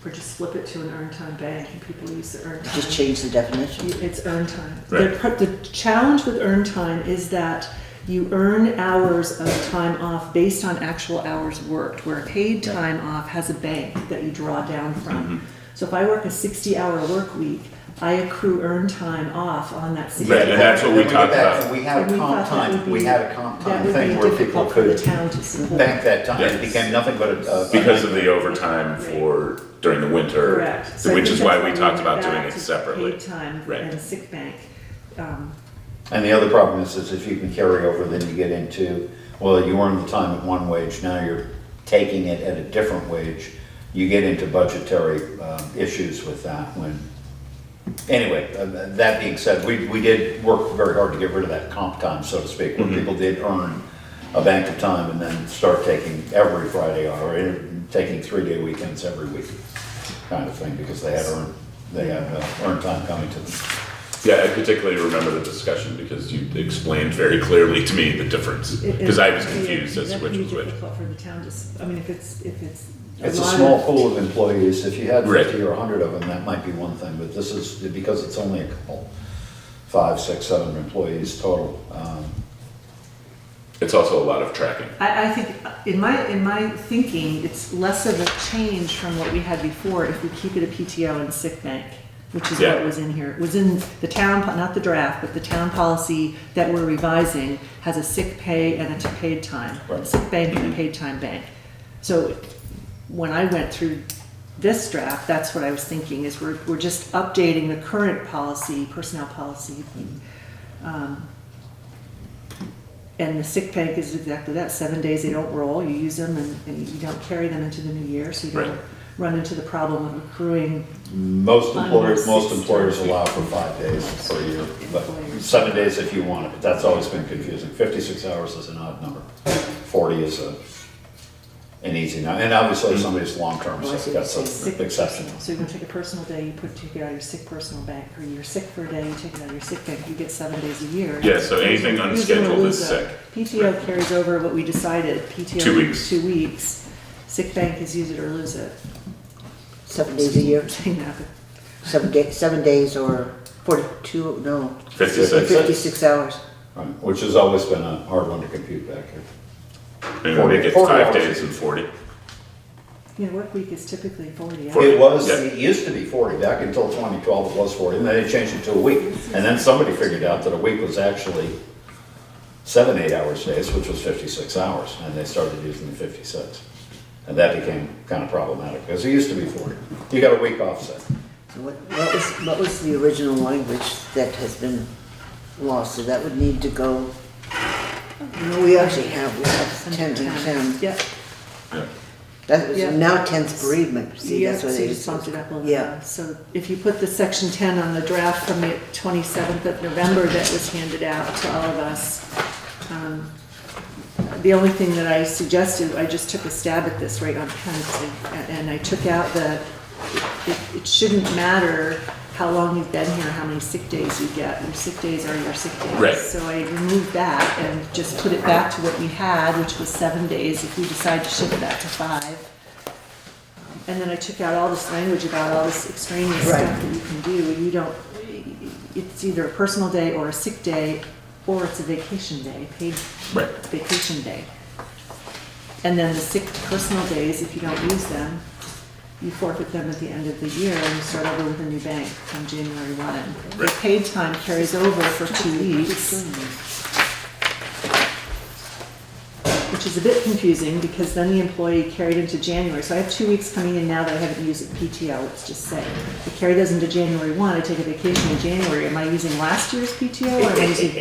F: Or just flip it to an earned time bank, and people use the earned
A: that.
F: time.
A: Just change the definition.
F: It's earned time.
E: Right.
F: The challenge with earned time is that you earn hours of time off based on actual hours worked, where paid time off has a bank that you draw down from. So if I work a 60-hour work week, I accrue earned time off on that 60.
E: Right, and that's what we
C: And
E: talked
C: get that,
E: about.
C: and we had
F: And
C: a
F: we
C: comp
F: thought that
C: time,
F: would
C: we
F: be-
C: had a comp
F: That
C: time
F: would
C: thing
F: be
C: where people
F: difficult for the
C: could
F: town to support.
C: bank that time. It
E: Yes.
C: became nothing but a.
E: Because of the overtime for, during the winter.
F: Correct. So I
E: Which
F: think
E: is
F: that's
E: why we
F: went
E: talked about
F: back
E: doing it
F: to
E: separately.
F: Paid time
E: Right.
F: and sick bank.
C: And the other problem is if you can carry over, then you get into, well, you earn the time at one wage, now you're taking it at a different wage. You get into budgetary issues with that when, anyway, that being said, we did work very hard to get rid of that comp time, so to speak, where people did earn a bank of time and then start taking every Friday or taking 3-day weekends every week kind of thing, because they had earned time coming to them.
E: Yeah, I particularly remember the discussion because you explained very clearly to me the difference. Because I was confused as to which was
F: That'd be
E: which.
F: difficult for the town to, I mean, if it's.
C: It's a
F: lot
C: small
F: of-
C: pool of employees, if you had
E: Right.
C: 50 or 100 of them, that might be one thing, but this is, because it's only a couple, 5, 6, 7 employees total.
E: It's also a lot of tracking.
F: I think, in my thinking, it's less of a change from what we had before if we keep it a PTO and sick bank, which is
E: Yeah.
F: what was in here. It was in the town, not the draft, but the town policy that we're revising has a sick pay and a paid time.
C: Right.
F: Sick bank and a paid time bank. So when I went through this draft, that's what I was thinking, is we're just updating the current policy, personnel policy. And the sick bank is exactly that, 7 days they don't roll, you use them and you don't carry them into the new year, so you don't
E: Right.
F: run into the problem of accruing.
C: Most employers
F: Unless it's-
C: allow for 5 days per year, but 7 days if you want it, but that's always been confusing. 56 hours is an odd number, 40 is an easy number, and obviously if somebody's long-term
A: Well, I
C: sick,
A: see
C: that's
A: what
C: an
A: you're saying.
C: exception.
F: So you're gonna take a personal day, you take it out of your sick personal bank, or you're sick for a day, you take it out of your sick bank, you get 7 days a year.
E: Yeah, so anything
F: Use it or
E: unscheduled
F: lose
E: is
F: it.
E: sick.
F: PTO carries over what we decided, PTO.
E: 2 weeks.
F: 2 weeks. Sick bank is use it or lose it.
A: 7 days a year,
F: Saying that, but
A: 7 days or 42, no.
E: 56.
A: 56 hours.
C: Right, which has always been a hard one to compute back here.
E: Maybe we make it
C: 40
E: 5
C: hours.
E: days and 40.
F: you know, work week is typically 40 hours.
E: 40. Yeah.
C: It used to be 40, back until 2012 it was 40, and then they changed it to a week. And then somebody figured out that a week was actually 7 8-hour days, which was 56 hours, and they started using the 56. And that became kind of problematic, because it used to be 40. You got a week offset.
A: So what was the original language that has been lost? So that would need to go, we actually have 10 and 10.
F: Yeah,
E: Yeah.
A: That was,
F: Yeah.
A: now 10's bereavement, see,
F: yeah,
A: that's what
F: so
A: it
F: you
A: is.
F: just bumped it up a little.
A: Yeah.
F: So if you put the section 10 on the draft from the 27th of November that was handed out to all of us, the only thing that I suggested, I just took a stab at this right on pen, and I took out it shouldn't matter how long you've been here, how many sick days you get. Your sick days are your sick days.
E: Right.
F: So I removed that and just put it back to what we had, which was 7 days, if we decide to shift that to 5. And then I took out all this language about all this extraneous
A: Right.
F: stuff that you can do. You don't, it's either a personal day or a sick day, or it's a vacation day, paid
E: Right.
F: vacation day. And then the sick personal days, if you don't use them, you forfeit them at the end of the year and you start over with a new bank on January 1. The
E: Right.
F: paid time carries over for 2 weeks, which is a bit confusing because then the employee carried into January. So I have 2 weeks coming in now that I haven't used at PTO, let's just say. I carry those into January 1, I take a vacation in January. Am I using last year's PTO or am I using?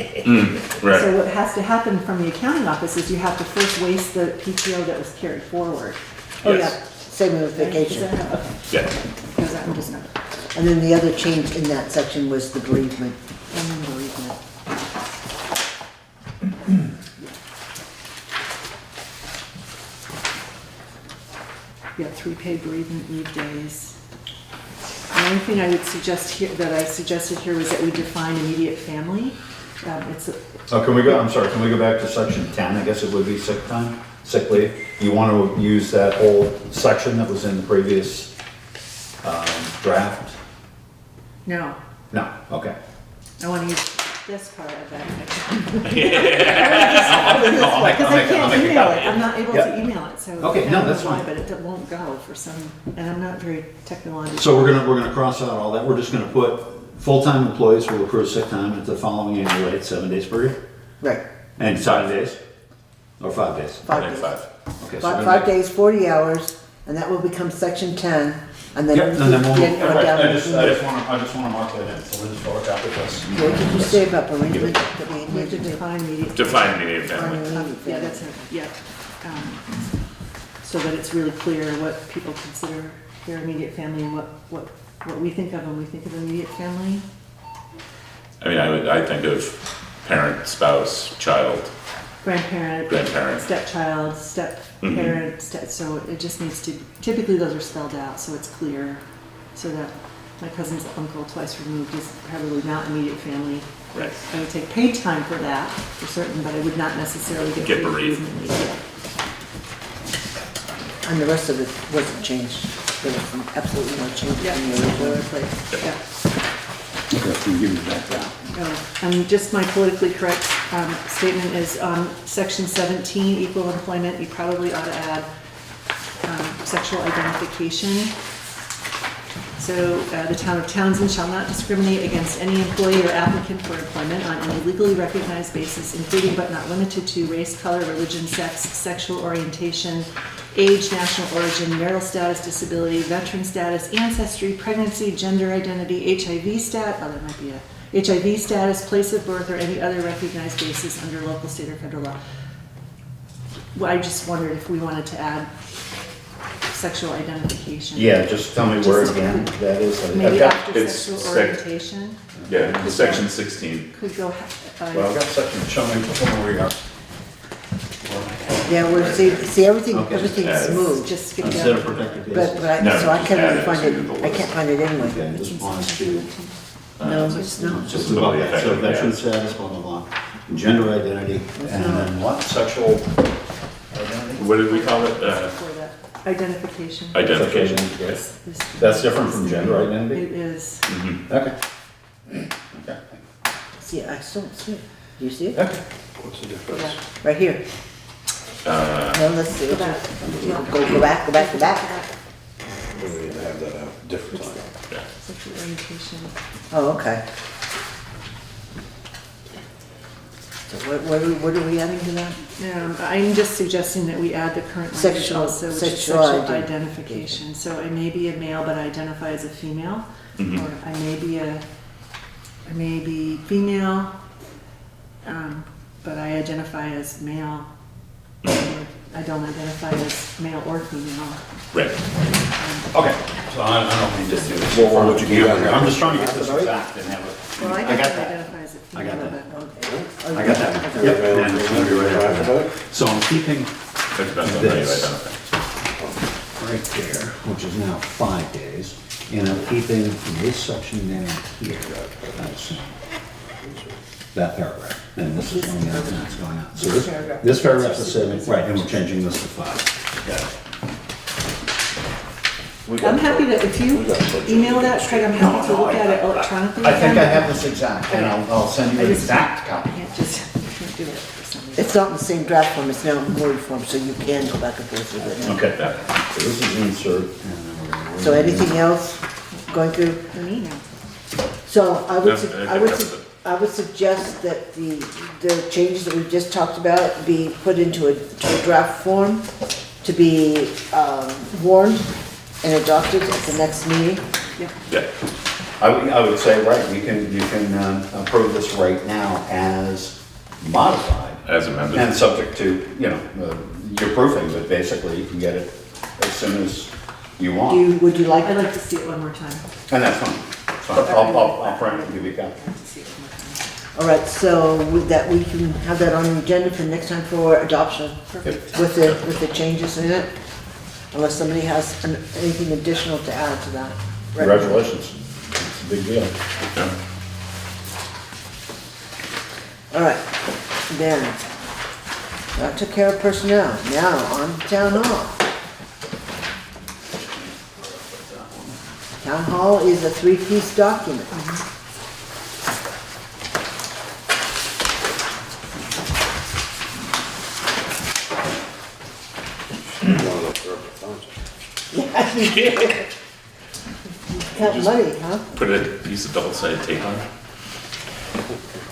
E: Right.
F: So what has to happen from the accounting office is you have to first waste the PTO that was carried forward.
A: Oh,
E: Yes.
A: yeah, same with
F: Does that
A: vacation.
F: have- okay.
E: Yeah.
F: Because that one doesn't have.
A: And then the other change in that section was the bereavement.
F: Unbelievable. Yeah, 3 paid bereavement leave days. The only thing I would suggest here, that I suggested here was that we define immediate family. It's,
C: Oh, can we go, I'm sorry, can we go back to section 10? I guess it would be sick time, sick leave. You want to use that whole section that was in the previous draft?
F: no,
C: No, okay.
F: I want to use this part of that.
C: I'll
F: Because I
C: make a
F: can't email it,
C: copy.
F: I'm not able
C: Yep.
F: to email it, so.
C: Okay,
F: I
C: no,
F: don't
C: that's
F: know why,
C: fine.
F: But it won't go for some, and I'm not very technological.
C: So we're gonna cross out all that. We're just gonna put full-time employees will accrue sick time at the following annual rate, 7 days per year?
A: Right,
C: And 5 days? Or 5 days?
E: I
A: 5
E: think
A: days.
E: 5.
C: Okay, so
A: Five,
C: we're
A: 5
C: gonna-
A: days, 40 hours, and that will become section 10, and then.
C: Yep, and then we'll.
A: Get it down.
C: I just wanna mark that in, so we'll just work out with this.
A: What did you say about bereavement? That we
F: We have
A: need
F: to
A: to do?
F: define immediate.
E: Define immediate family.
F: Yeah, that's, yeah. So that it's really clear what people consider their immediate family and what we think of when we think of immediate family.
E: I mean, I think of parent, spouse, child.
F: Grandparent.
E: Grandparent.
F: Stepchild, step-parent, so it just needs to, typically those are spelled out, so it's clear. So that my cousin's uncle twice removed is probably not immediate family.
E: Right.
F: I would take paid time for that, for certain, but I would not necessarily get.
E: Get
F: paid
E: bereaved.
F: bereavement leave.
A: And the rest of it wasn't changed. There was absolutely no change
F: Yeah,
A: in the
F: yeah,
A: original.
F: boilerplate, yeah.
C: Okay, can you give me that down?
F: And just my politically correct statement is on section 17, equal employment, you probably ought to add sexual identification. So the town of Townsend shall not discriminate against any employee or applicant for employment on any legally recognized basis, including but not limited to race, color, religion, sex, sexual orientation, age, national origin, marital status, disability, veteran status, ancestry, pregnancy, gender identity, HIV status, there might be a HIV status, place of birth, or any other recognized basis under local, state, or federal law. Well, I just wondered if we wanted to add sexual identification.
C: Yeah, just tell me where
F: Just-
C: again that is. I've
F: Maybe
C: got-
F: after
E: it's
F: sexual
E: sec-
F: orientation,
E: Yeah, the section 16.
F: could go,
C: Well, I've got section, show me where we are.
A: Yeah, we're, see, everything,
C: Okay.
A: everything's moved,
F: just skip
C: Instead
F: down.
C: of protected
A: but,
C: basis.
A: but I,
E: No,
A: so I
E: just
A: can't
E: add
A: really
E: it
A: find
E: to
A: it,
E: the
A: I can't find it anyway.
C: Okay, this wants to,
A: No, it's not.
E: Just
C: about
E: about the
C: that, so
E: effective,
C: veteran
E: yeah.
C: status, blah, blah, blah. Gender identity, and then what, sexual identity?
E: What did we call it?
F: For that identification.
E: Identification.
F: This-
C: That's different from gender
F: It
C: identity?
F: is.
C: Okay. Okay.
A: See, I still don't see it. Do you see it?
C: Okay.
B: What's the difference?
A: Right here. No, let's see.
F: Go back.
A: Go back, go back, go back.
B: We need to have that out different time.
F: Sexual orientation.
A: Oh, okay. So what are we adding to that?
F: I'm just suggesting that we add the current language
A: Sexual-
F: also, which is
A: sexual
F: sexual
A: identification.
F: identification. So I may be a male, but I identify as a female, or I may be female, but I identify as male. Or I don't identify as male or female.
E: Right.
C: Okay, so I don't need to do this.
B: Well, what would you do?
C: I'm just trying to get this exact and have it.
F: Well, I
C: I got
F: definitely
C: that.
F: identify as a
C: I got
F: female,
C: that.
F: but
C: I got that. Yep. And it's gonna be right after that. So I'm keeping
E: That depends on how you
C: This.
E: identify.
C: right there, which is now 5 days, and I'm keeping this section down here. That's that paragraph, and this is going out, and that's going out. So this paragraph's the same, right, and we're changing this to 5.
F: I'm happy that if you email that, Craig, I'm happy to look at it electronically.
C: I think I
F: again.
C: have this exact, and I'll send you
F: I
C: an
F: just-
C: exact
F: I
C: copy.
F: can't do it for some reason.
A: It's not in the same draft form, it's now in Word form, so you can go back and forth with it.
C: Okay, so this is insert, and then we're gonna.
A: So anything else going through?
F: An email.
A: So I would,
E: No, I think that's it.
A: I would suggest that the changes that we've just talked about be put into a draft form to be warned and adopted at the next meeting.
E: Yeah.
C: I would say, right, you can approve this right now as modified.
E: As amended.
C: And subject to, your proofing, but basically you can get it as soon as you want.
A: Would you like
F: I'd like to see it one more time.
C: And that's fine. It's fine. I'll print it and give you a copy.
F: I'd like to see it one more time.
A: All right, so with that, we can have that on the agenda for next time for adoption
F: Perfect.
A: with the changes in it. unless somebody has anything additional to add to that.
C: Congratulations. It's a big deal.
E: Yeah.
A: All right, then, that took care of personnel. Now, on to town hall. Town hall is a three-piece document. Yeah, you did. Count money, huh?
E: Put a piece of double-sided tape on it,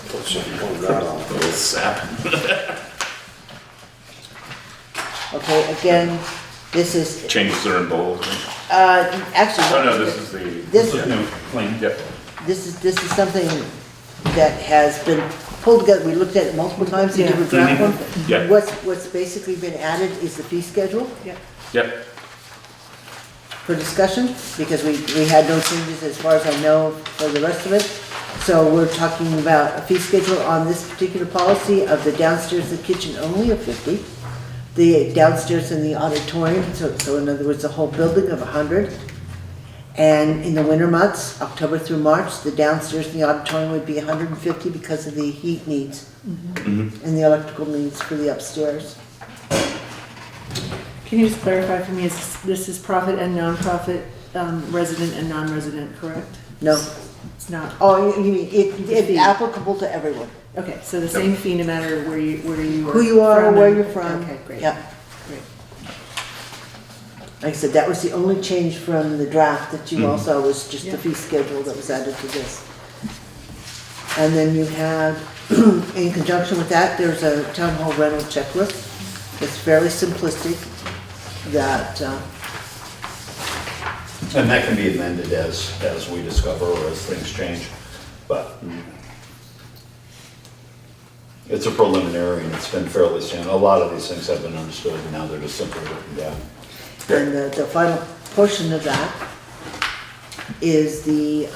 B: Put some more that on.
E: a little sap.
A: Okay, again, this is,
E: Changes are in bold.
A: actually.
E: Oh, no, this is the.
A: This-
E: Yeah, plain, yep.
A: This is something that has been pulled together. We looked at it multiple times, the
F: Yeah.
A: different draft one.
E: Yeah.
A: What's basically been added is the fee schedule
E: Yep,
A: for discussion, because we had no changes as far as I know for the rest of it. So we're talking about a fee schedule on this particular policy of the downstairs, the kitchen only of 50, the downstairs in the auditorium, so in other words, the whole building of 100. And in the winter months, October through March, the downstairs in the auditorium would be 150 because of the heat needs and the electrical needs for the upstairs.
F: Can you just clarify for me, this is profit and nonprofit, resident and non-resident, correct?
A: No,
F: It's not.
A: oh, you mean, it's applicable to everyone.
F: Okay, so the same fee no matter where you are.
A: Who you are,
F: from
A: where
F: and-
A: you're from.
F: Okay, great.
A: Yeah.
F: Great.
A: Like I said, that was the only change from the draft that you all saw, was just the
F: Yeah.
A: fee schedule that was added to this. And then you have, in conjunction with that, there's a town hall rental checklist. It's fairly simplistic, that,
C: And that can be amended as we discover or as things change, but it's a preliminary and it's been fairly standard. A lot of these things have been understood and now they're just simply written down.
A: and the final portion of that is the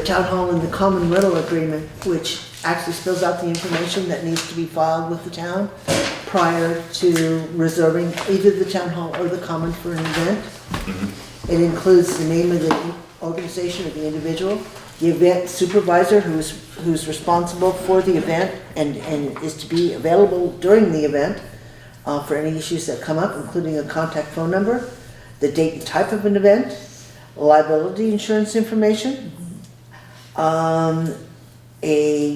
A: town hall and the common rental agreement, which actually spells out the information that needs to be filed with the town prior to reserving either the town hall or the common for an event. It includes the name of the organization or the individual, the event supervisor who's responsible for the event and is to be available during the event for any issues that come up, including a contact phone number, the date and type of an event, liability insurance information, a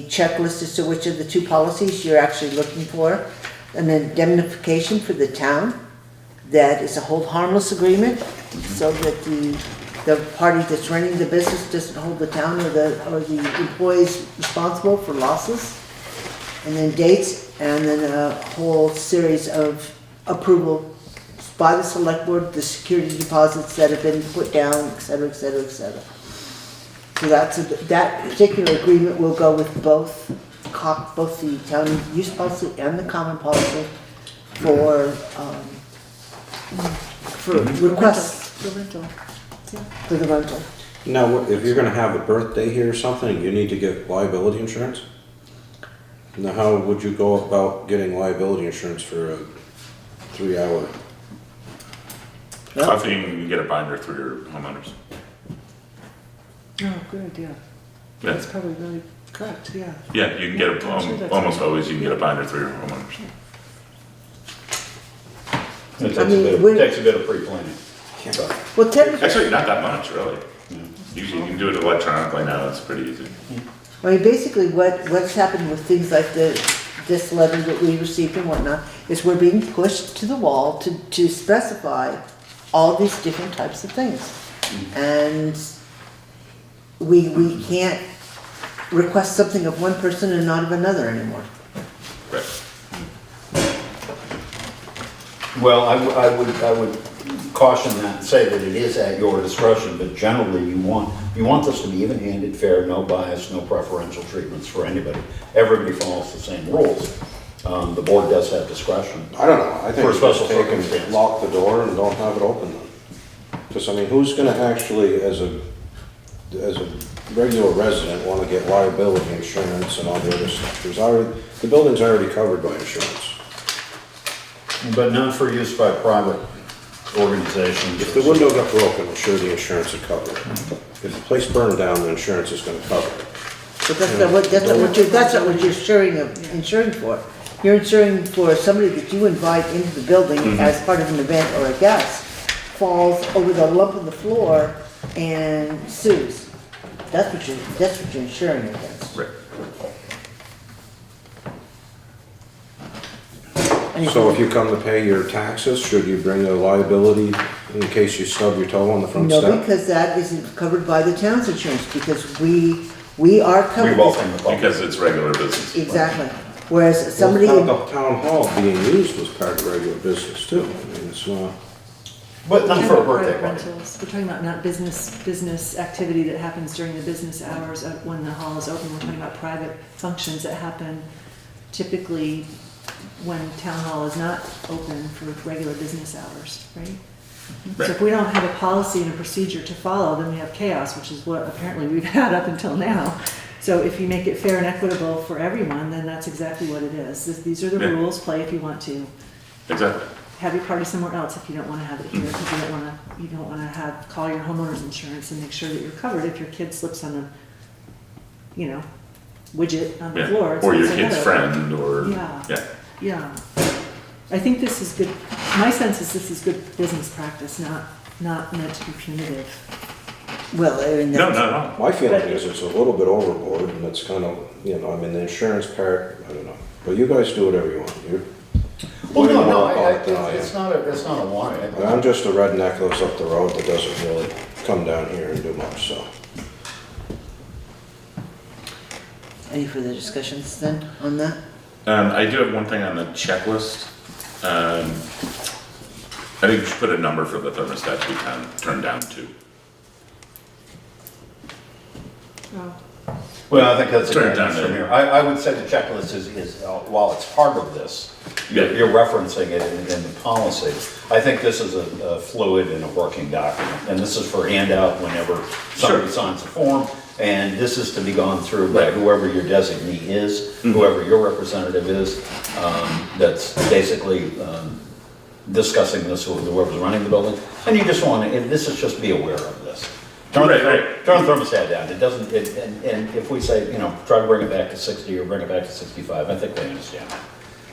A: checklist as to which of the two policies you're actually looking for, an indemnification for the town that is a hold harmless agreement, so that the party that's running the business doesn't hold the town or the employees responsible for losses, and then dates, and then a whole series of approval by the select board, the security deposits that have been put down, et cetera, et cetera, et cetera. So that particular agreement will go with both the town use policy and the common policy for requests
F: The rental, yeah.
A: for the rental.
B: Now, if you're gonna have a birthday here or something, you need to get liability insurance? Now, how would you go about getting liability insurance for a 3-hour?
E: I think you can get a binder through your homeowners.
F: Oh, good idea.
E: Yeah,
F: That's probably really correct, yeah.
E: yeah, you can get
F: I'm sure
E: a,
F: that's
E: almost
F: right.
E: always you can get a binder through your homeowners.
C: It takes, takes a bit of pre-planning. But
A: Well, technically,
E: Actually, not that much, really. Usually you can do it electronically now, it's pretty easy.
A: I mean, basically what's happened with things like this letter that we received and whatnot, is we're being pushed to the wall to specify all these different types of things. And we can't request something of one person and not of another anymore.
E: Right.
C: Well, I would caution that and say that it is at your discretion, but generally you want this to be even-handed, fair, no bias, no preferential treatments for anybody. Everybody follows the same rules. The board does have discretion.
B: I don't know, I think
C: For a
B: you
C: special
B: just take and
C: circumstance.
B: lock the door and don't have it open then. Because, I mean, who's gonna actually, as a regular resident, wanna get liability insurance and all the other stuff? The building's already covered by insurance.
C: But not for use by private organizations.
B: If the window got broken, I'm sure the insurance would cover it. If the place burned down, the insurance is gonna cover it.
A: But that's not what you're insuring for. You're insuring for somebody that you invite into the building as part of an event or a guest, falls over the lump of the floor and sues. That's what you're insuring against.
E: Right.
B: So if you come to pay your taxes, should you bring a liability in case you stub your toe on the front
A: No,
B: step?
A: because that isn't covered by the town's insurance, because we are
C: We
A: covered.
C: welcome the public.
E: Because it's regular business.
A: Exactly. Whereas somebody,
B: Well, the town hall being used was part of regular business too. I mean, it's not.
C: But not for a
F: Private
C: birthday party.
F: rentals. We're talking about not business activity that happens during the business hours of when the hall is open. We're talking about private functions that happen typically when town hall is not open for regular business hours, right? So if we don't have a policy and a procedure to follow, then we have chaos, which is what apparently we've had up until now. So if you make it fair and equitable for everyone, then that's exactly what it is. These are the
E: Yeah.
F: rules, play if you want to.
E: Exactly.
F: Have your party somewhere else if you don't wanna have it here, because you don't wanna call your homeowner's insurance and make sure that you're covered if your kid slips on a, widget on the
E: Yeah.
F: floor.
E: Or your
F: it's
E: kid's
F: another-
E: friend, or,
F: Yeah.
E: yeah.
F: Yeah. I think this is good, my sense is this is good business practice, not meant to be punitive.
A: well, I mean,
E: No,
A: that's,
E: no, no.
B: My feeling is it's a little bit overboard and it's kind of, I mean, the insurance part, I don't know. But you guys do whatever you want. You're
C: Well,
B: way
C: no,
B: more
C: no,
B: about it than I am.
C: it's not a warrant.
B: I'm just a redneck that lives up the road that doesn't really come down here and do much, so.
A: any further discussions then on that?
E: I do have one thing on the checklist. I think you should put a number for the thermostat to be turned down to.
F: Oh.
C: Well, I think that's a
E: Turn it
C: good
E: down
C: answer
E: there.
C: here. I would say the checklist is, while it's part of this,
E: Yeah.
C: you're referencing it in the policy. I think this is a fluid and a working document, and this is for handout whenever somebody
E: Sure.
C: signs a form, and this is to be gone through by
E: Right.
C: whoever your designee is, whoever your representative is, that's basically discussing this with whoever's running the building, and you just want to, this is just be aware of this. Turn the
E: Right.
C: turn the thermostat down, it doesn't, and if we say, try to bring it back to 60 or bring it back to 65, I think they understand that.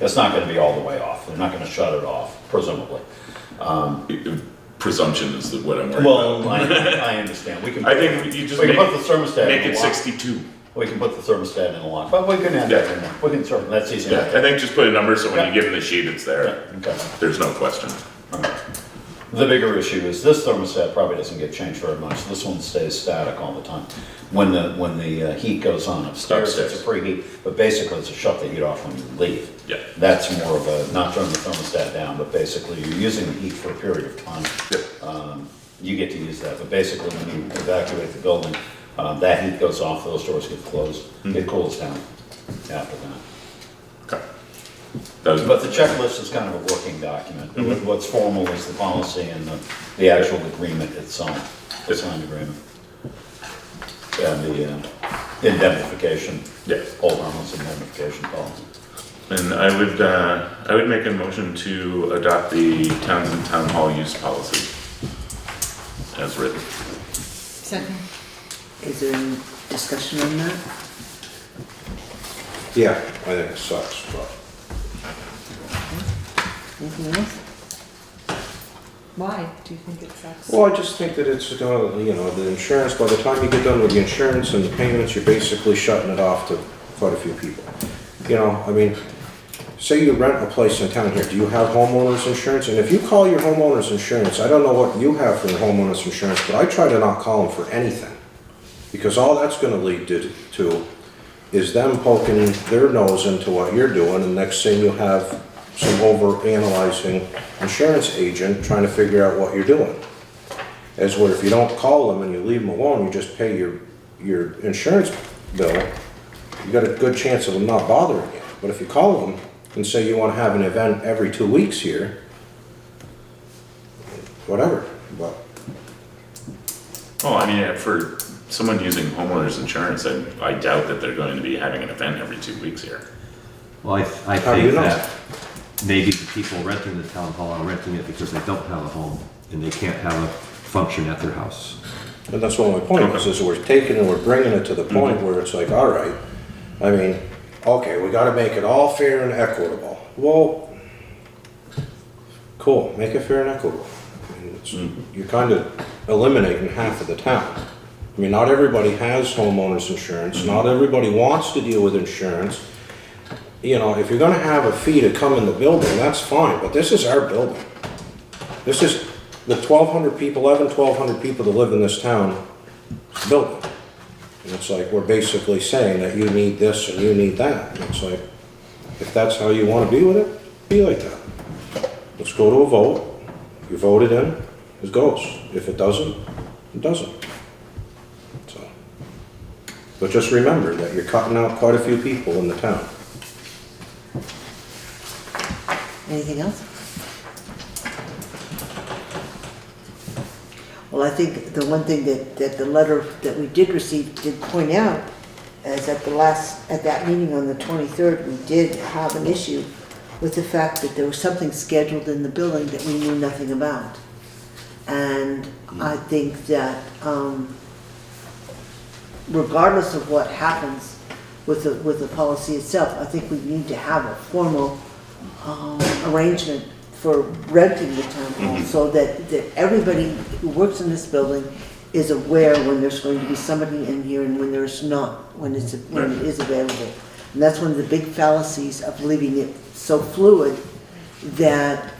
C: It's not gonna be all the way off, they're not gonna shut it off, presumably.
E: Presumption is what I'm worried
C: Well,
E: about.
C: I understand, we can.
E: I think you just
C: We can
E: make,
C: put the thermostat
E: make
C: in
E: it
C: the lock.
E: 62.
C: We can put the thermostat in the lock, but we can add that in there, we can certainly, that's easy.
E: Yeah, I think just put a number so when
C: Yeah.
E: you give them the sheet, it's there.
C: Okay.
E: There's no question.
C: The bigger issue is this thermostat probably doesn't get changed very much. This one stays static all the time. When the heat goes on upstairs, it's a preheat, but basically it's to shut the heat off when you leave.
E: Yeah.
C: That's more of a, not turning the thermostat down, but basically you're using the heat for a period of time.
E: Yep.
C: You get to use that, but basically when you evacuate the building, that heat goes off, those doors get closed, it cools down after that.
E: Okay. That was,
C: But the checklist is kind of a working document. What's formal is the policy and the actual agreement itself, the signed agreement. And the indemnification,
E: yeah.
C: hold harmless indemnification policy.
E: And I would make a motion to adopt the Townsend Town Hall use policy as written.
F: Second.
A: Is there any discussion on that?
B: Yeah, I think it sucks, but.
A: Anything else?
F: Why do you think it sucks?
B: Well, I just think that it's gonna, the insurance, by the time you get done with the insurance and the payments, you're basically shutting it off to quite a few people. I mean, say you rent a place in town here, do you have homeowner's insurance? And if you call your homeowner's insurance, I don't know what you have for your homeowner's insurance, but I try to not call them for anything. Because all that's gonna lead to is them poking their nose into what you're doing, and next thing you have some over-analyzing insurance agent trying to figure out what you're doing. As what if you don't call them and you leave them alone, you just pay your insurance bill, you got a good chance of them not bothering you. But if you call them and say you want to have an event every 2 weeks here, whatever, but.
E: Oh, I mean, for someone using homeowner's insurance, I doubt that they're going to be having an event every 2 weeks here.
G: Well, I
B: How do you
G: think
B: know?
G: that maybe the people renting the town hall are renting it because they don't have a home and they can't have a function at their house.
B: And that's one of my points, is we're taking and we're bringing it to the point where it's like, all right, I mean, okay, we gotta make it all fair and equitable. Well, cool, make it fair and equitable. I mean, you're kind of eliminating half of the town. I mean, not everybody has homeowners insurance, not everybody wants to deal with insurance. You know, if you're gonna have a fee to come in the building, that's fine, but this is our building. This is the 1,200 people, 1,200 people that live in this town building. And it's like, we're basically saying that you need this and you need that. And it's like, if that's how you wanna be with it, be like that. Let's go to a vote. You vote it in, it goes. If it doesn't, it doesn't. So, but just remember that you're cutting out quite a few people in the town.
A: Anything else? Well, I think the one thing that the letter that we did receive did point out is at that meeting on the 23rd, we did have an issue with the fact that there was something scheduled in the building that we knew nothing about. And I think that regardless of what happens with the policy itself, I think we need to have a formal arrangement for renting the town hall, so that everybody who works in this building is aware when there's going to be somebody in here and when there's not, when it is available. And that's one of the big fallacies of leaving it so fluid that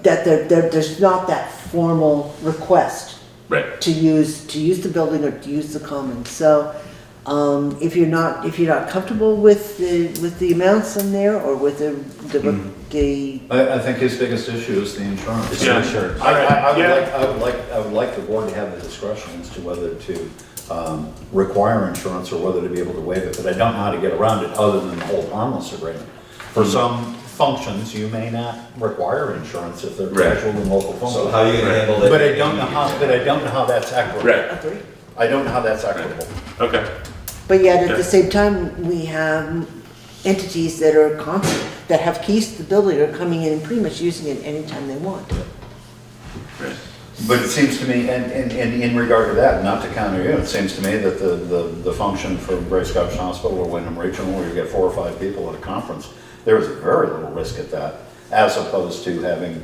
A: there's not that formal request
E: Right.
A: to use the building or to use the commons. So if you're not comfortable with the amounts in there or with the
C: I think his biggest issue is the insurance.
G: It's
E: Yeah.
G: insurance.
C: I would like the board to have the discretion as to whether to require insurance or whether to be able to waive it, but I don't know how to get around it other than the hold harmless agreement. For some functions, you may not require insurance if they're
E: Right.
C: casual and local functions.
G: So how are you gonna handle it?
C: But I don't know how that's equitable.
E: Right.
C: I don't know how that's equitable.
E: Okay.
A: But yet, at
E: Okay.
A: the same time, we have entities that are constant, that have keys to the building, are coming in and pretty much using it anytime they want.
E: Right.
C: But it seems to me, and in regard to that, not to counter you, it seems to me that the function for Gray Scotch Hospital or Wyndham Regional, where you get 4 or 5 people at a conference, there is very little risk at that, as opposed to having,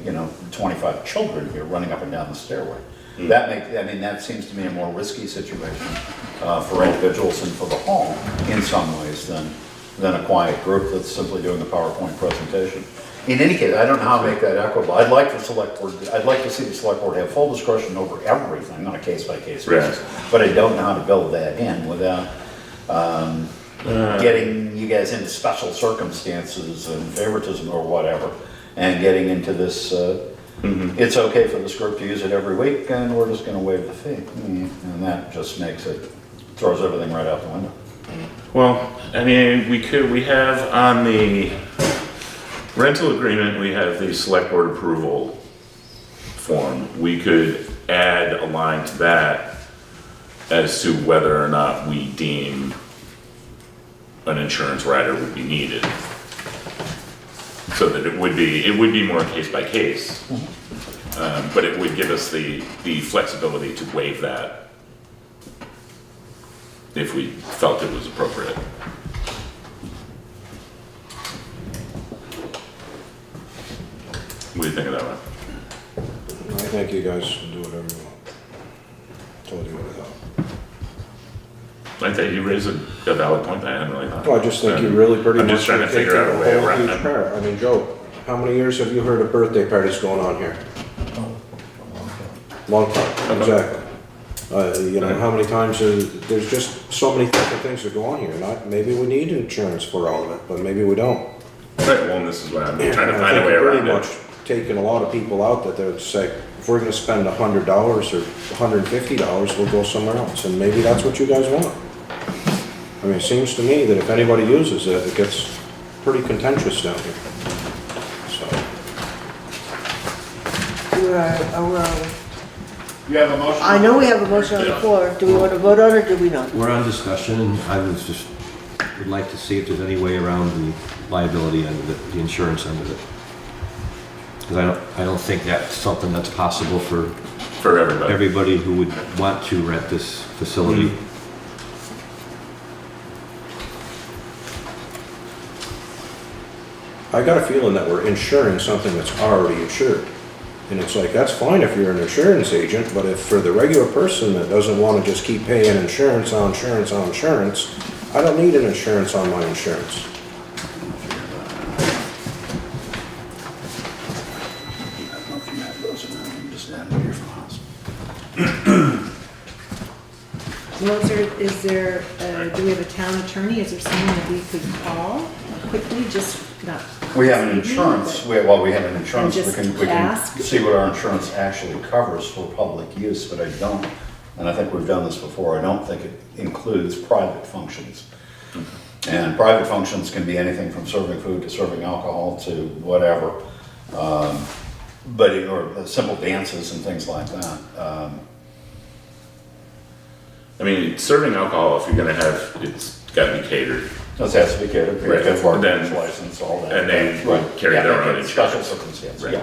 C: 25 children here running up and down the stairway. That seems to me a more risky situation for individuals and for the hall in some ways than a quiet group that's simply doing a PowerPoint presentation. In any case, I don't know how to make that equitable. I'd like to see the select board have full discretion over everything on a case-by-case basis. But I don't know how to build that in without getting you guys into special circumstances and favoritism or whatever, and getting into this, it's okay for this group to use it every week and we're just gonna waive the fee. And that just throws everything right out the window.
E: Well, I mean, we have on the rental agreement, we have the select board approval form. We could add a line to that as to whether or not we deem an insurance rider would be needed. So that it would be more case by case. But it would give us the flexibility to waive that if we felt it was appropriate. What do you think of that one?
B: I think you guys can do whatever you want. Told you what I thought.
E: I think you raised a valid point that I hadn't really thought.
B: Well, I just think you really pretty
E: I'm
B: much.
E: just trying to
B: taking
E: figure out a way
B: whole
E: around
B: huge
E: it.
B: part. I mean, Joe, how many years have you heard of birthday parties going on here? Long time, exactly. How many times, there's just so many different things that go on here. Maybe we need insurance for all of it, but maybe we don't.
E: Right, well, and this is what I'm trying to
B: And
E: find a way
B: I think
E: around
B: pretty much
E: it.
B: taking a lot of people out that they would say, if we're gonna spend $100 or $150, we'll go somewhere else, and maybe that's what you guys want. I mean, it seems to me that if anybody uses it, it gets pretty contentious down here. So,
A: Where are we?
C: You have a motion?
A: I know we have a motion on the floor. Do we want to vote on it or do we not?
G: We're on discussion, and I was just would like to see if there's any way around the liability end of it, the insurance end of it. Because I don't think that's something that's possible for
E: everybody.
G: everybody who would want to rent this facility.
B: I got a feeling that we're insuring something that's already insured. And it's like, that's fine if you're an insurance agent, but if for the regular person that doesn't want to just keep paying insurance on insurance on insurance, I don't need an insurance on my insurance.
C: I don't know if you have those or not, you can just add them here from the house.
F: Well, do we have a town attorney? Is there someone that we could call quickly, just not?
C: We have an insurance, we have an insurance,
F: And just
C: we can
F: ask?
C: see what our insurance actually covers for public use, but I don't, and I think we've done this before, I don't think it includes private functions. And private functions can be anything from serving food to serving alcohol to whatever, or simple dances and things like that.
E: I mean, serving alcohol, if you're gonna have, it's gotta be catered.
C: This has to be catered,
E: Right.
C: have bartenders
E: Then-
C: license, all that.
E: and they
C: Right.
E: carry
C: Yeah,
E: their
C: they
E: own
C: get special
E: insurance.
C: circumstances,
E: Right.
C: yeah.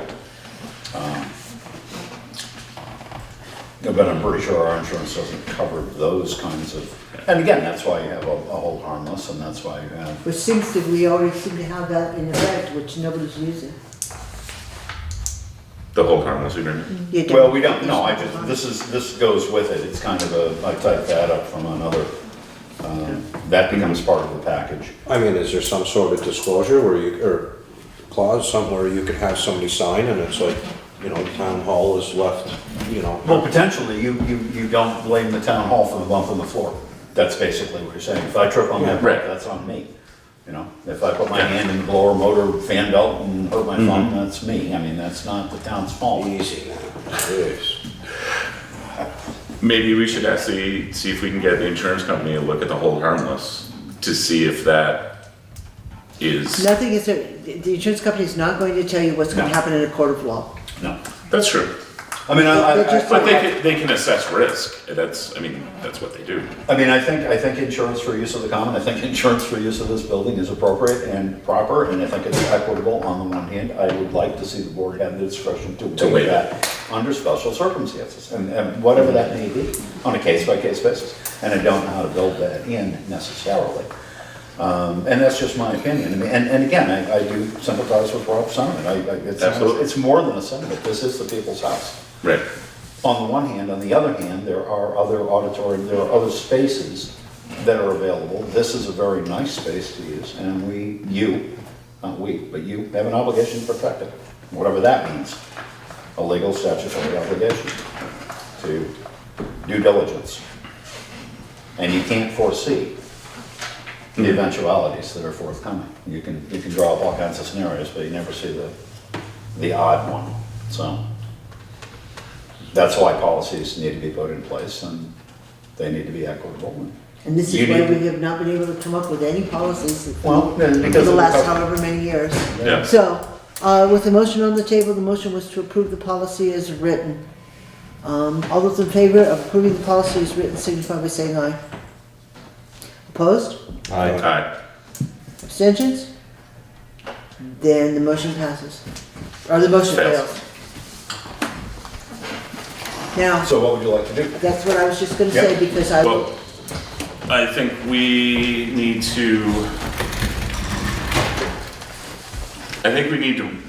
C: But I'm pretty sure our insurance doesn't cover those kinds of, and again, that's why you have a hold harmless, and that's why you have,
A: Which seems to, we already seem to have that in effect, which nobody's using.
E: The whole harmless agreement.
A: Yeah,
C: well, we don't, no, this goes with it, it's kind of I typed that up from another, that becomes part of the package.
B: I mean, is there some sort of disclosure where or clause somewhere you could have somebody sign and it's like, town hall is left,
C: Well, potentially, you don't blame the town hall for the bump in the floor. That's basically what you're saying. If I trip on that
E: Right.
C: bump, that's on me. If I put my hand in the blower motor fan belt and hurt my thumb, that's me. I mean, that's not the town's fault.
B: easy now. Jeez.
E: Maybe we should see if we can get the insurance company to look at the hold harmless to see if that is.
A: Nothing is, the insurance company is not going to tell you what's going to
C: No.
A: happen in a court of law.
C: No.
E: That's true.
C: I mean,
E: But they can assess risk. That's what they do.
C: I think insurance for use of the common, I think insurance for use of this building is appropriate and proper, and I think it's equitable on the one hand. I would like to see the board have the discretion to
E: waive
C: waive
E: it.
C: that under special circumstances, and whatever that may be, on a case-by-case basis. And I don't know how to build that in necessarily. And that's just my opinion. I mean, and again, I do sympathize with Rob's sentiment.
E: Absolutely.
C: It's more than a sentiment. This is the people's house.
E: Right.
C: On the one hand, on the other hand, there are other auditorium, there are other spaces that are available. This is a very nice space to use, and not we, but you have an obligation to protect it, whatever that means. A legal statutory obligation to due diligence. And you can't foresee the eventualities that are forthcoming. You can draw up all kinds of scenarios, but you never see the odd one, so. That's why policies need to be put in place, and they need to be equitable.
A: And this
C: You
A: is why
C: need-
A: we have not been able to come up with any policies
C: Well,
A: for
C: because
A: the
C: of
A: last
C: the-
A: however many years.
E: Yeah.
A: So, with the motion on the table, the motion was to approve the policy as written. All those in favor of approving the policy as written signify by saying aye. Opposed?
E: Aye.
A: Abstentions? Then the motion passes. Or the motion
E: Fails.
A: fails. Now,
C: So what would you like to do?
A: that's what I was just gonna say,
C: Yeah.
A: because I,
E: Well, I think we need to.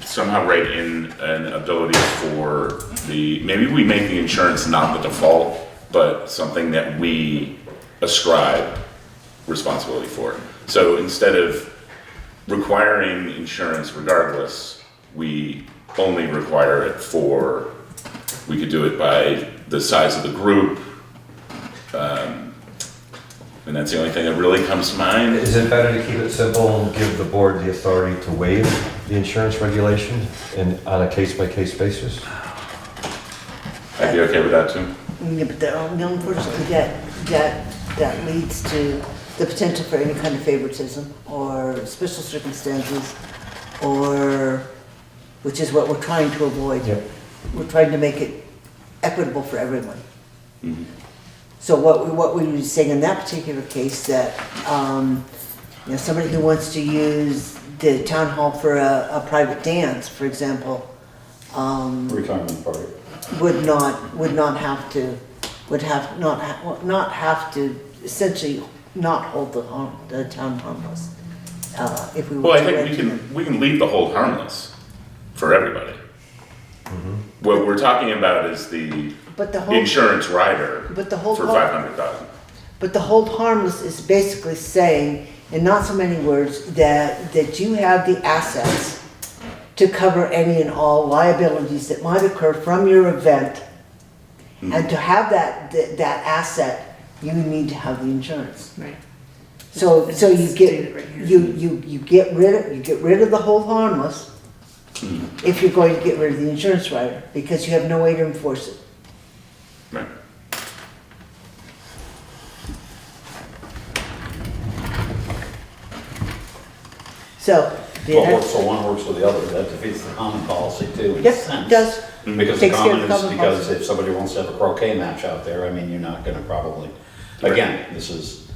E: Somehow write in an ability for maybe we make the insurance not the default, but something that we ascribe responsibility for. So instead of requiring insurance regardless, we only require it we could do it by the size of the group. And that's the only thing that really comes to mind.
G: Is it better to keep it simple and give the board the authority to waive the insurance regulation and on a case-by-case basis?
E: I'd be okay with that too.
A: yeah, but unfortunately, that leads to the potential for any kind of favoritism or special circumstances, which is what we're trying to avoid.
G: Yep.
A: We're trying to make it equitable for everyone. So what we were saying in that particular case, that You know, somebody who wants to use the town hall for a private dance, for example,
C: Retirement party.
A: would not have to, not have to essentially not hold the town harmless. If we were
E: Well, I
A: to
E: think
A: rent
E: we can leave the hold harmless for everybody. What we're talking about is the
A: But the whole,
E: insurance rider
A: but the whole,
E: for
A: har-
E: 500,000.
A: but the hold harmless is basically saying, in not so many words, that you have the assets to cover any and all liabilities that might occur from your event. And to have that asset, you need to have the insurance.
F: Right.
A: So you
F: Stated right
A: get,
F: here.
A: you get rid of the hold harmless if you're going to get rid of the insurance rider, because you have no way to enforce it.
E: Right.
A: So.
C: So one works with the other, that defeats the common policy too, in a
A: Yes,
C: sense.
A: it does.
C: Because the
A: Takes care of
C: common
A: the
C: is,
A: common
C: because
A: policy.
C: if somebody wants to have a croquet match out there, I mean, you're not gonna probably, again, this is,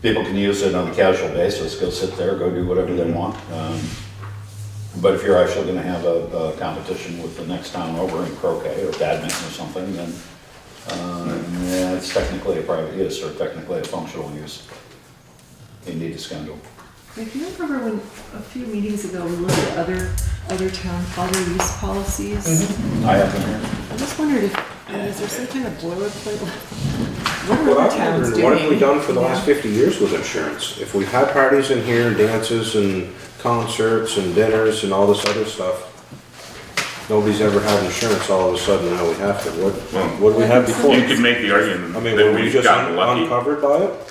C: people can use it on a casual basis, go sit there, go do whatever they want. But if you're actually gonna have a competition with the next town over in croquet or badminton or something, then, yeah, it's technically a private use or technically a functional use. You need to schedule.
F: If you remember when, a few meetings ago, we looked at other use policies?
C: I have them here.
F: I just wondered if, is there some kind of boilerplate? What are
B: Well,
F: other
B: I'm
F: towns
B: wondering,
F: doing?
B: what have we done for the last 50 years with insurance? If we've had parties in here, dances and concerts and dinners and all this other stuff, nobody's ever had insurance, all of a sudden now we have to. What did we have before?
E: You could make the argument
B: I mean,
E: that
B: were we
E: we've
B: just
E: gotten lucky.
B: uncovered by it?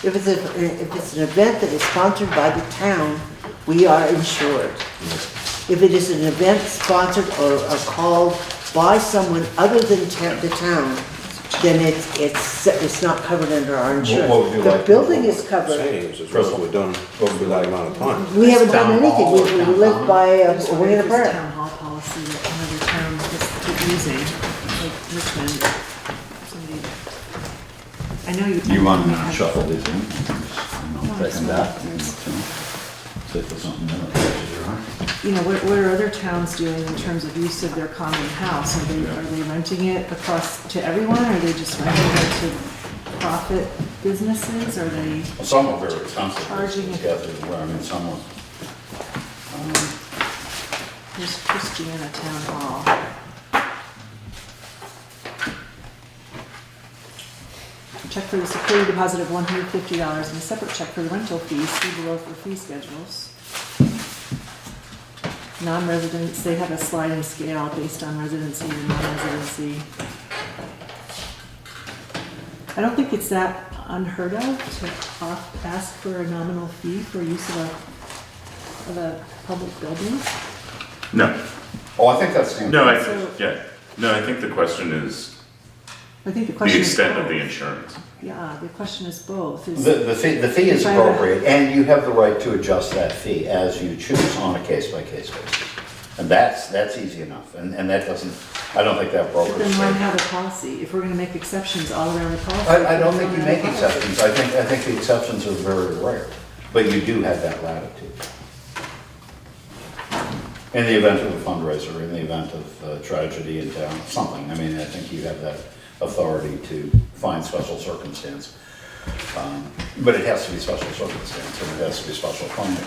A: If it's an event that is sponsored by the town, we are insured. If it is an event sponsored or called by someone other than the town, then it's not covered under our insurance.
C: What would you
A: The
C: like?
A: building is covered.
B: Saying is, what have we done for that amount of time?
A: We haven't done
C: Town hall
A: anything,
C: or
A: we live
C: town
A: by
F: I
A: a
F: just
A: wing
F: wondered
A: and a
F: if there's a
A: prayer.
F: town hall policy that another town is using, like Richmond, or somebody. I know you.
C: You want to
F: have-
C: shuffle these in? Take them back. See if there's something in it that catches your eye.
F: You know, what are other towns doing in terms of use of their common house? Are they renting it across to everyone? Are they just renting it to profit businesses? Are they?
C: Some are very expensive.
F: Charging it.
C: I mean, some are.
F: Here's Christiana Town Hall. Check for the security deposit of $150 and a separate check for the rental fees, see below for fee schedules. Non-residents, they have a sliding scale based on residency and non-residency. I don't think it's that unheard of to ask for a nominal fee for use of a public building.
E: No,
C: Oh, I think that's.
E: no,
F: So-
E: I think the question is
F: I think the
E: the
F: question is
E: extent of
F: both.
E: the insurance.
F: Yeah, the question is both. Is-
C: The fee is
F: If I have a-
C: appropriate, and you have the right to adjust that fee as you choose on a case-by-case basis. And that's easy enough, and that doesn't, I don't think that brokers.
F: But then why have a policy? If we're gonna make exceptions all around the policy.
C: I don't think you
F: then
C: make
F: why have a policy?
C: exceptions, I think the exceptions are very rare, but you do have that latitude. In the event of a fundraiser, in the event of tragedy in town, something, I mean, I think you have that authority to find special circumstance. But it has to be special circumstance, and it has to be special funding.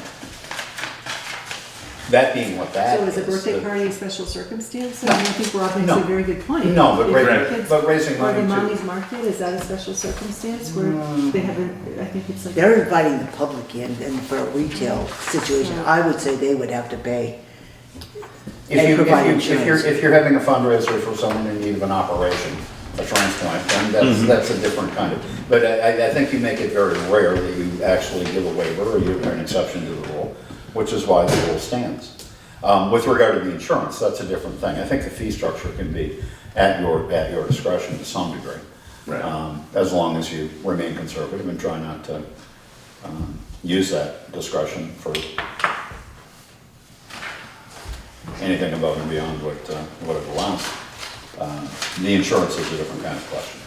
C: That being what that
F: So
C: is.
F: is a birthday party a special circumstance? I mean, I think Rob makes
C: No.
F: a very good point.
C: No, but
F: If
C: ra-
F: the kids-
C: but raising
F: Or the
C: money to-
F: mommy's market, is that a special circumstance where they haven't, I think it's like.
A: They're inviting the public in, and for a retail situation, I would say they would have to pay. And provide insurance.
C: If you're having a fundraiser for someone in need of an operation, a transplant, then that's a different kind of, but I think you make it very rare that you actually give a waiver or you an exception to the rule, which is why the rule stands. With regard to the insurance, that's a different thing. I think the fee structure can be at your discretion to some degree.
E: Right.
C: As long as you remain conservative and try not to use that discretion for anything above and beyond what it allows. The insurance is a different kind of question.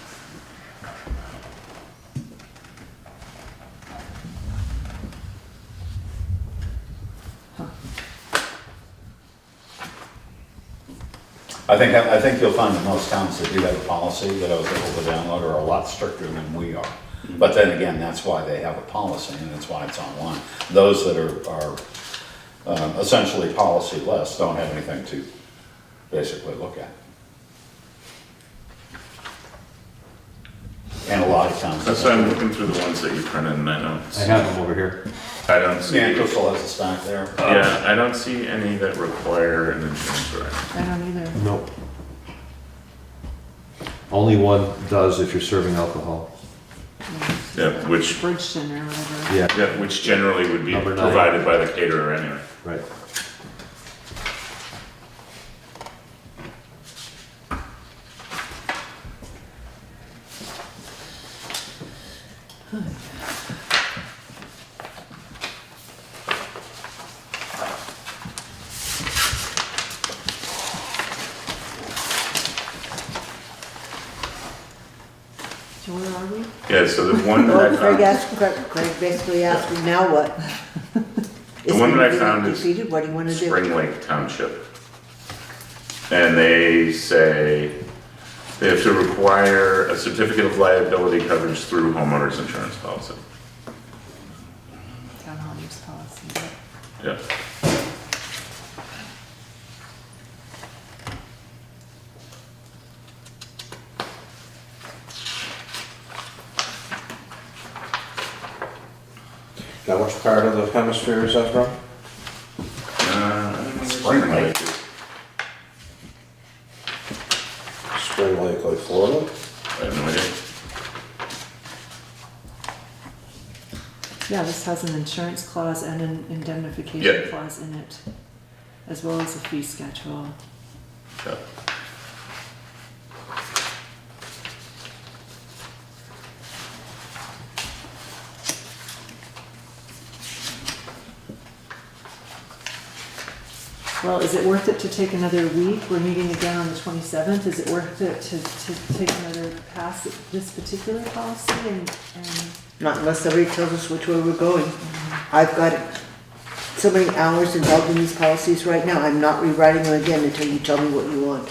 C: I think you'll find that most towns that do have a policy that I was able to download are a lot stricter than we are. But then again, that's why they have a policy and that's why it's online. Those that are essentially policy-less don't have anything to basically look at. And a lot of towns.
E: That's why I'm looking through the ones that you printed and I don't
G: I
E: see.
G: have them over here.
E: I don't see.
C: Yeah, Crystal has a stack there.
E: Yeah, I don't see any that require an insurance record.
F: I don't either.
G: Nope. Only one does if you're serving alcohol.
E: Yeah, which,
F: Bridgeton or whatever.
G: Yeah,
E: yeah, which generally would be
G: Number 9.
E: provided by the caterer anyway.
G: right.
F: So where are we?
E: Yeah, so the one that
A: Well,
E: I
A: Craig
E: found,
A: asked, Craig basically asked me, now what?
E: The one that I found is
A: Defeated, what do you wanna do?
E: Spring Lake Township. And they say they have to require a certificate of liability coverage through homeowners insurance policy.
F: Town hall use policy.
E: Yeah.
B: Now, which part of the hemisphere is that from?
E: I don't know where
C: Spring Lake.
E: is.
B: Spring Lake, like Florida?
E: I have no idea.
F: Yeah, this has an insurance clause and an indemnification
E: Yeah.
F: clause in it, as well as a fee schedule.
E: Yeah.
F: Well, is it worth it to take another week? We're meeting again on the 27th. Is it worth it to take another pass at this particular policy and
A: Not unless somebody tells us which way we're going. I've got so many hours involved in these policies right now, I'm not rewriting them again until you tell me what you want.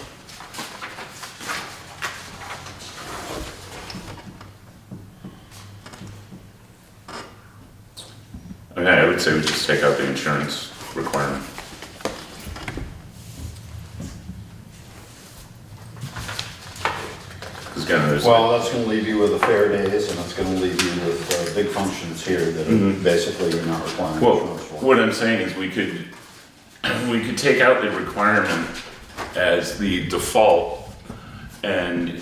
E: Okay, I would say we just take out the insurance requirement. Because again, there's.
C: Well, that's gonna leave you with the fair days, and it's gonna leave you with big functions here that are basically you're not requiring
E: Well,
C: insurance for.
E: what I'm saying is we could take out the requirement as the default and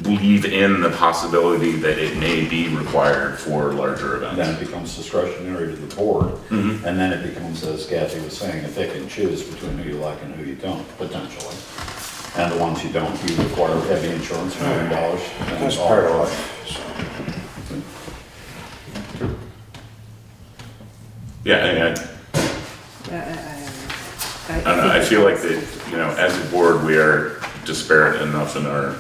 E: leave in the possibility that it may be required for larger
C: Then
E: events.
C: it becomes discretionary to the board, and then it becomes, as Kathy was saying, a pick and choose between who you like and who you don't, potentially. And the ones you don't, you require heavy insurance, $1 million. and
B: That's
C: all
B: part of
C: that.
B: life. so.
E: Yeah, I don't know, I feel like that, you know, as a board, we are disparate enough in our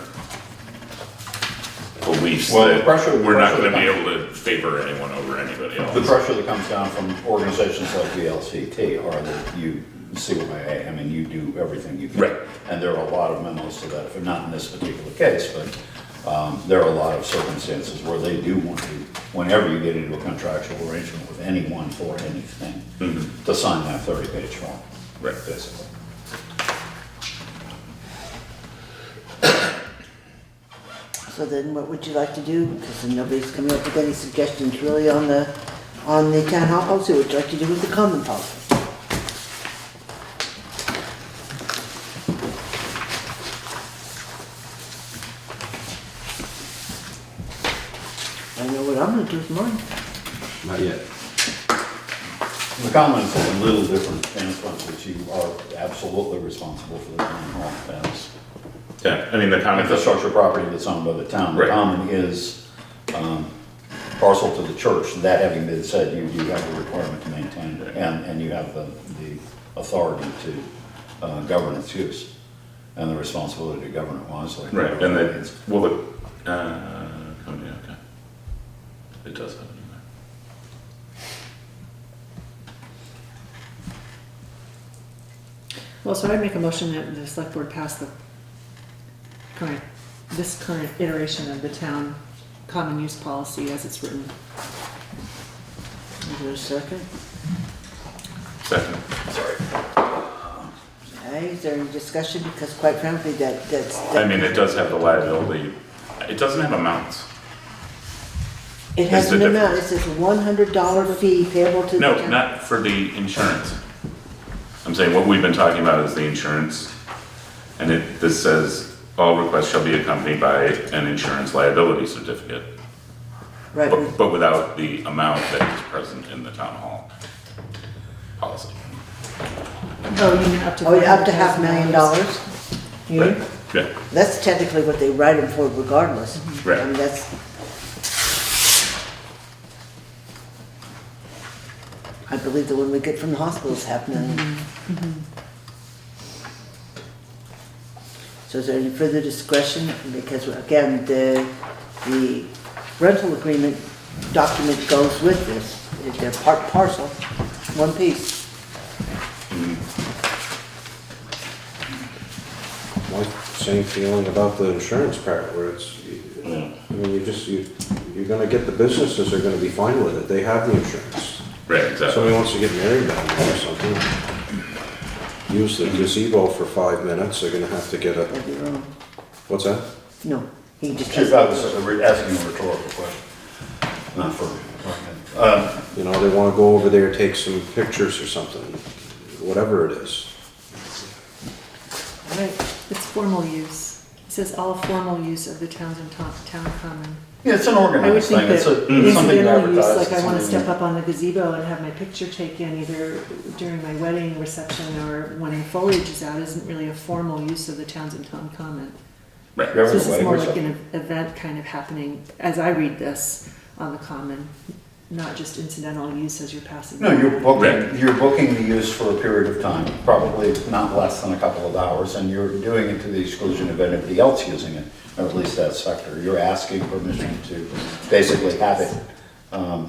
E: beliefs
C: Well, the
E: that
C: pressure-
E: we're not
C: pressure
E: gonna be
C: that-
E: able to favor anyone over anybody
C: The
E: else.
C: pressure that comes down from organizations like VLCT are that you CYA, I mean, you do everything you can.
E: Right.
C: And there are a lot of memos to that, if not in this particular case, but there are a lot of circumstances where they do want you, whenever you get into a contractual arrangement with anyone for anything, to sign that 30-page form.
E: Right.
C: Basically.
A: So then what would you like to do? Because nobody's coming up with any suggestions really on the town hall policy. What would you like to do with the common policy? I know what I'm gonna do with mine.
G: Not yet.
C: The comments are a little different standpoint, which you are absolutely responsible for the town hall as
E: Yeah, I mean, the comment,
C: infrastructure property that's owned by the town. The
E: Right.
C: common is parcel to the church. That having been said, you do have a requirement to maintain it, and you have the authority to govern its use and the responsibility to govern it wisely.
E: right, and then, well, the, yeah, okay. It does have it in there.
F: Well, so I'd make a motion that the select board pass this current iteration of the town common use policy as it's written.
A: Is there a second?
E: Second. Sorry.
A: Okay, is there any discussion? Because quite frankly, that's.
E: I mean, it does have the liability, it doesn't have amounts.
A: It has
E: Is the
A: an amount, it
E: difference.
A: says $100 fee payable to the
E: No,
A: town.
E: not for the insurance. I'm saying what we've been talking about is the insurance. And this says, all requests shall be accompanied by an insurance liability certificate.
A: Right,
E: But without the amount that is present in the town hall policy.
F: Oh, you mean up to?
A: oh, up to $500,000? You mean?
E: Right, yeah,
A: That's technically what they write them for regardless.
E: Right.
A: I mean, that's. I believe the one we get from the hospital is $500,000. So is there any further discretion? Because again, the rental agreement document goes with this. They're part and parcel, one piece.
B: My same feeling about the insurance part where it's, I mean, you're gonna get the businesses are gonna be fine with it. They have the insurance.
E: right,
B: If
E: exactly.
B: somebody wants to get married down there or something, use the gazebo for 5 minutes, they're gonna have to get a,
A: That'd be wrong.
B: what's that?
A: No, he just.
C: Chief, I was asking a rhetorical question, not for,
B: You know, they wanna go over there, take some pictures or something, whatever it is.
A: Right.
F: It's formal use. It says all formal use of the Townsend town common.
C: yeah, it's an
F: I would
C: organized
F: think
C: thing,
F: that
C: it's something you
F: incidental use,
C: advertise.
F: like I wanna
C: it's
F: step
C: something-
F: up on the gazebo and have my picture taken either during my wedding reception or when foliage is out, isn't really a formal use of the Townsend town common.
E: Right,
C: You ever
F: So this
C: have a
F: is more
C: wedding or
F: like an event kind of happening, as I read this, on the common, not just incidental use as you're passing.
C: No,
F: by.
E: Right.
C: you're booking the use for a period of time, probably not less than a couple of hours, and you're doing it to the exclusion of anybody else using it, or at least that sector. You're asking permission to basically have it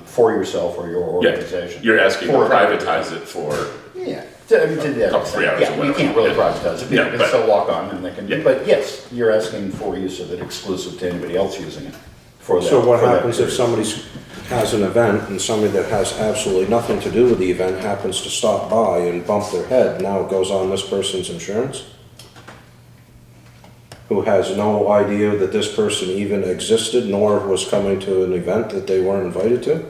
C: for yourself or your
E: yeah,
C: organization.
E: you're asking to
C: For-
E: privatize it for,
C: Yeah, to that
E: Couple, 3
C: extent.
E: hours or
C: Yeah, you
E: whatever,
C: can't really
E: yeah.
C: privatize it,
E: No,
C: people can
E: but-
C: still walk on and they can,
E: Yeah.
C: but yes, you're asking for use of it exclusive to anybody else using it for that.
B: So what
C: for that
B: happens if
C: period.
B: somebody has an event and somebody that has absolutely nothing to do with the event happens to stop by and bump their head, now it goes on this person's insurance? Who has no idea that this person even existed nor was coming to an event that they weren't invited to?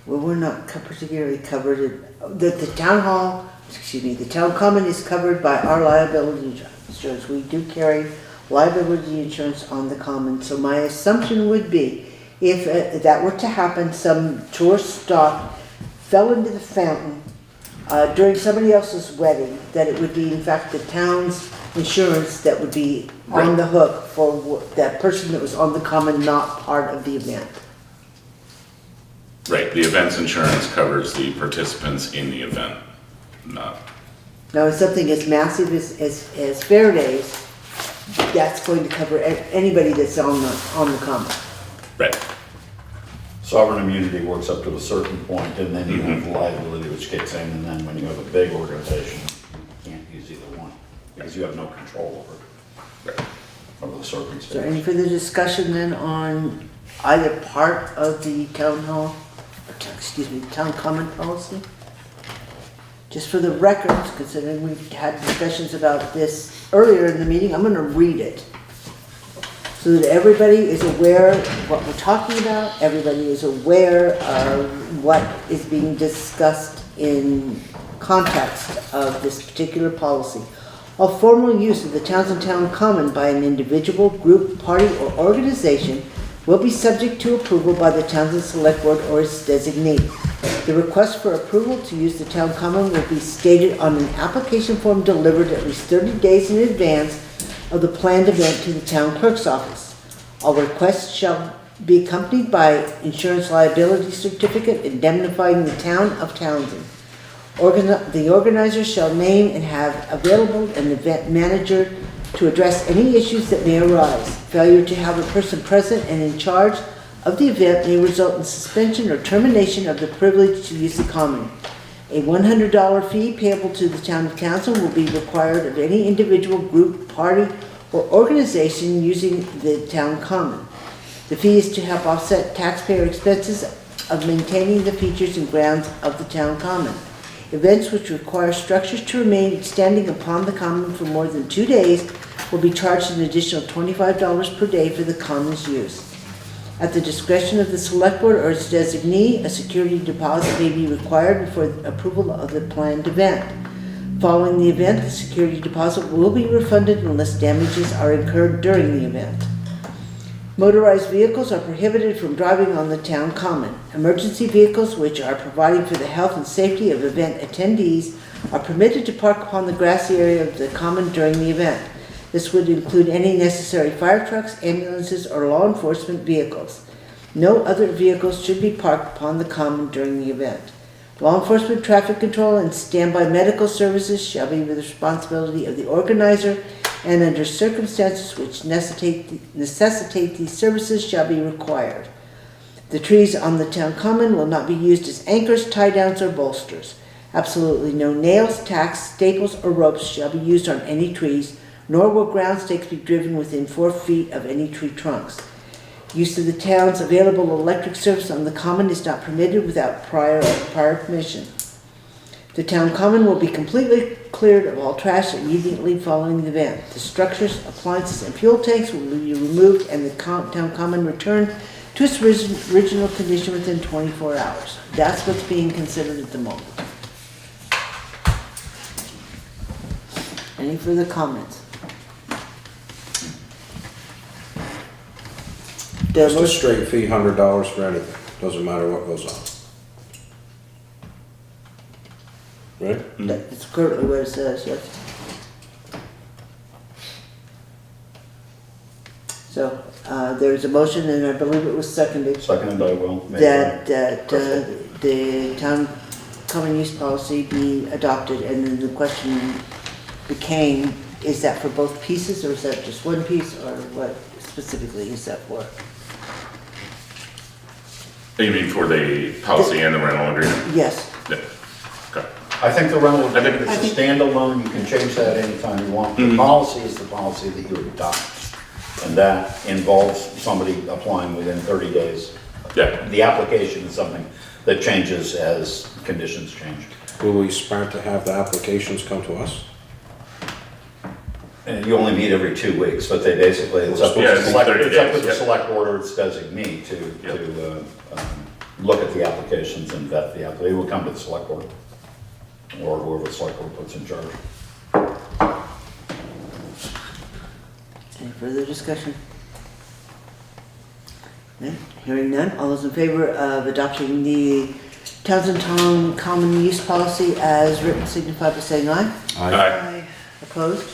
A: Well, we're not particularly covered, the town hall, excuse me, the town common is covered by our liability insurance. We do carry liability insurance on the common, so my assumption would be, if that were to happen, some tourist stock fell into the fountain during somebody else's wedding, that it would be in fact the town's insurance that would be on
E: Right.
A: the hook for that person that was on the common, not part of the event.
E: right, the event's insurance covers the participants in the event, not,
A: Now, if something as massive as Fair Days, that's going to cover anybody that's on the common.
E: right,
C: Sovereign immunity works up to a certain point, and then you have liability which kicks in, and then when you have a big organization, you can't use either one, because you have no control over
E: right.
C: the
A: Is there
C: circumstances.
A: any further discussion then on either part of the town hall, town common policy? Just for the records, considering we've had discussions about this earlier in the meeting, I'm gonna read it. So that everybody is aware of what we're talking about, everybody is aware of what is being discussed in context of this particular policy. All formal use of the Townsend Town Common by an individual, group, party, or organization will be subject to approval by the Townsend Select Board or its designee. The request for approval to use the town common will be stated on an application form delivered at least 30 days in advance of the planned event to the town clerk's office. All requests shall be accompanied by insurance liability certificate indemnifying the town of Townsend. The organizer shall name and have available an event manager to address any issues that may arise. Failure to have a person present and in charge of the event may result in suspension or termination of the privilege to use the common. A $100 fee payable to the town of council will be required of any individual, group, party, or organization using the town common. The fee is to help offset taxpayer expenses of maintaining the features and grounds of the town common. Events which require structures to remain standing upon the common for more than 2 days will be charged an additional $25 per day for the common's use. At the discretion of the select board or its designee, a security deposit may be required before approval of the planned event. Following the event, the security deposit will be refunded unless damages are incurred during the event. Motorized vehicles are prohibited from driving on the town common. Emergency vehicles, which are providing for the health and safety of event attendees, are permitted to park upon the grassy area of the common during the event. This would include any necessary fire trucks, ambulances, or law enforcement vehicles. No other vehicles should be parked upon the common during the event. Law enforcement, traffic control, and standby medical services shall be the responsibility of the organizer, and under circumstances which necessitate these services shall be required. The trees on the town common will not be used as anchors, tie-downs, or bolsters. Absolutely no nails, tacks, staples, or ropes shall be used on any trees, nor will ground stakes be driven within 4 feet of any tree trunks. Use of the town's available electric service on the common is not permitted without prior permission. The town common will be completely cleared of all trash immediately following the event. The structures, appliances, and fuel tanks will be removed and the town common returned to its original condition within 24 hours. That's what's being considered at the moment. Any further comments?
B: Just a straight fee, $100 for anything, doesn't matter what goes on. Right?
A: That's currently what it says, yes. So, there's a motion, and I believe it was seconded,
C: Seconded by Will.
A: that the town common use policy be adopted, and then the question became, is that for both pieces, or is that just one piece, or what specifically is that for?
E: You mean for the policy and the rental agreement?
A: Yes.
E: Yeah. Okay.
C: I think the rental
E: I think-
C: agreement is a standalone, you can change that anytime you want. The policy is the policy that you adopt. And that involves somebody applying within 30 days.
E: Yeah.
C: The application is something that changes as conditions change.
B: Will we start to have the applications come to us?
C: And you only meet every 2 weeks, but they basically, it's up to
E: Yeah,
C: the
E: it's
C: select,
E: 30
C: it's up to
E: days,
C: the
E: yeah.
C: select board or its designee to look at the applications and vet the application. It will come to the select board or whoever the select board puts in charge.
A: Any further discussion? No? Hearing none, all those in favor of adopting the Townshend Town Common Use Policy as written signify by saying aye.
E: Aye.
A: Opposed?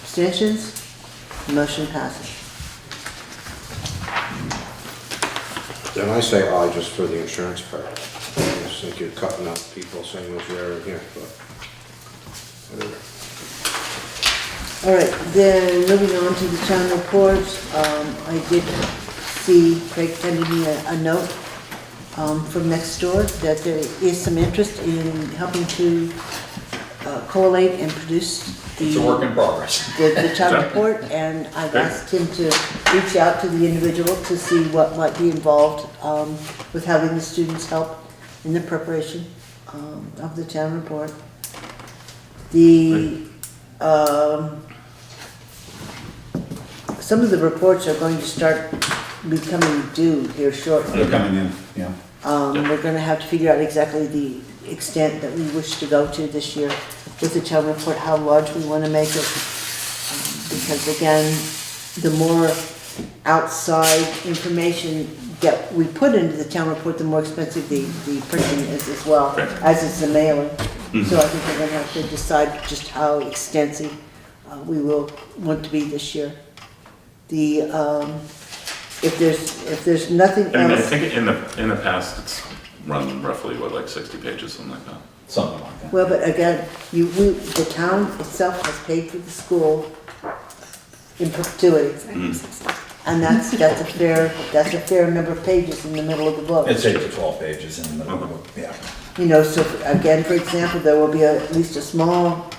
A: Abstentions? Motion passes.
B: Then I say aye just for the insurance part. I just think you're cutting out people saying as you are in here, but whatever.
A: All right, then moving on to the town reports, I did see Craig sending me a note from next door that there is some interest in helping to collate and produce
C: It's a work in progress.
A: the town report, and I've asked him to reach out to the individual to see what might be involved with having the students help in the preparation of the town report. The some of the reports are going to start becoming due here shortly.
C: They're coming in, yeah.
A: We're gonna have to figure out exactly the extent that we wish to go to this year with the town report, how large we wanna make it. Because again, the more outside information that we put into the town report, the more expensive the printing is as well, as is the mailing. So I think we're gonna have to decide just how extensive we will want to be this year. The, if there's nothing
E: I mean, I
A: else,
E: think in the past, it's run roughly, what, like 60 pages, something like that.
C: Something like that.
A: well, but again, the town itself has paid for the school in perpetuity. And that's a fair number of pages in the middle of the book.
C: It's 8 to 12 pages in the middle of the book, yeah.
A: You know, so again, for example, there will be at least a small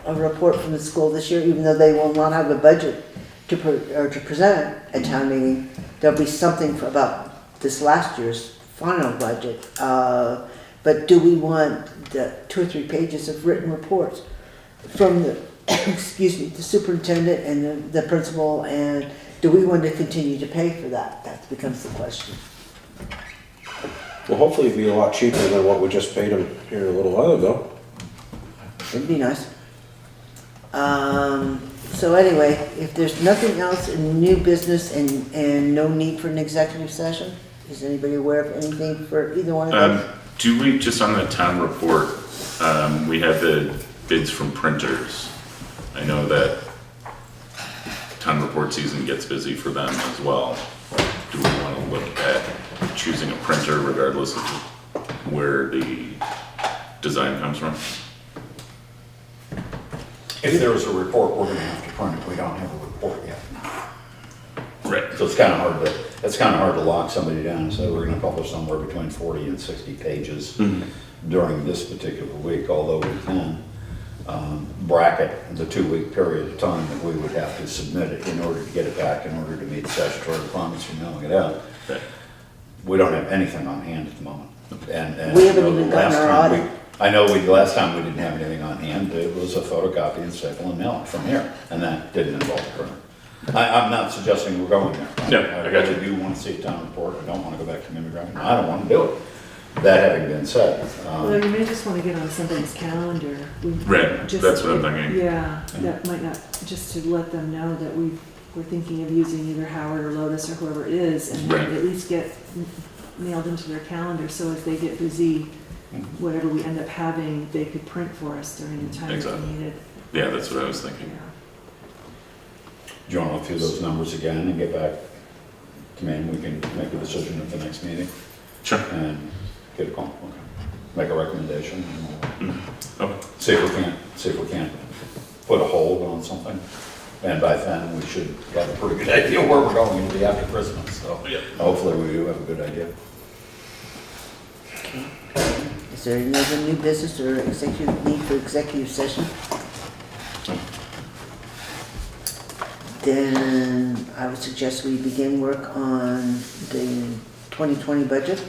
A: report from the school this year, even though they will not have a budget to present at town meeting. There'll be something about this last year's final budget. But do we want the 2 or 3 pages of written reports from the, excuse me, the superintendent and the principal, and do we want to continue to pay for that? That becomes the question.
B: Well, hopefully it'll be a lot cheaper than what we just paid them here a little while ago.
A: It'd be nice. So anyway, if there's nothing else in new business and no need for an executive session, is anybody aware of anything for either one of them?
E: Do we, just on the town report, we have the bids from printers. I know that town report season gets busy for them as well. Do we want to look at choosing a printer regardless of where the design comes from?
C: If there is a report, we're gonna have to print it. We don't have a report yet.
E: Right.
C: So it's kind of hard to lock somebody down and say, we're gonna publish somewhere between 40 and 60 pages during this particular week, although we can bracket the 2-week period of time that we would have to submit it in order to get it back, in order to meet the statutory requirements for mailing it out.
E: Right.
C: We don't have anything on hand at the moment. And
A: We haven't
C: I know
A: even
C: the
A: gotten
C: last
A: our
C: time
A: audit.
C: last time we didn't have anything on hand, it was a photocopy and staple and mail it from here, and that didn't involve a printer. I'm not suggesting we're going there.
E: Yeah, I got you.
C: really do want to see a town report. I don't want to go back to mimeograph. I don't want to do it. That having been said,
F: Well, you may just want to get on somebody's calendar.
E: Right,
F: Just-
E: that's what I'm thinking.
F: Yeah, that might not, just to let them know that we're thinking of using either Howard or Lotus or whoever it is, and
E: Right.
F: at least get nailed into their calendar, so as they get busy, whatever we end up having, they could print for us during the time that
E: Exactly.
F: we need it.
E: Yeah, that's what I was thinking.
F: Yeah.
C: do you want to go through those numbers again and get back to me, and we can make a decision at the next meeting
E: Sure.
C: and get a call, okay? Make a recommendation, and we'll
E: Okay.
C: see if we can't put a hold on something. And by then, we should have a pretty good idea where we're going. It'll be after Christmas, so
E: Yeah.
C: hopefully we do have a good idea.
A: Is there another new business or need for executive session? Then I would suggest we begin work on the 2020 budget,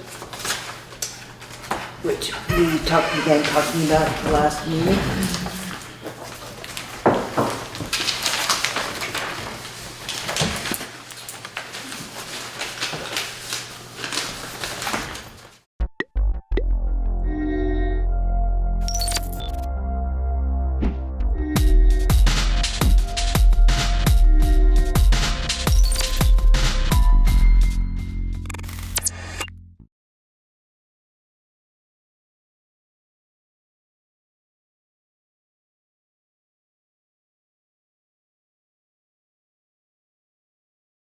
A: which we began talking about at the last meeting.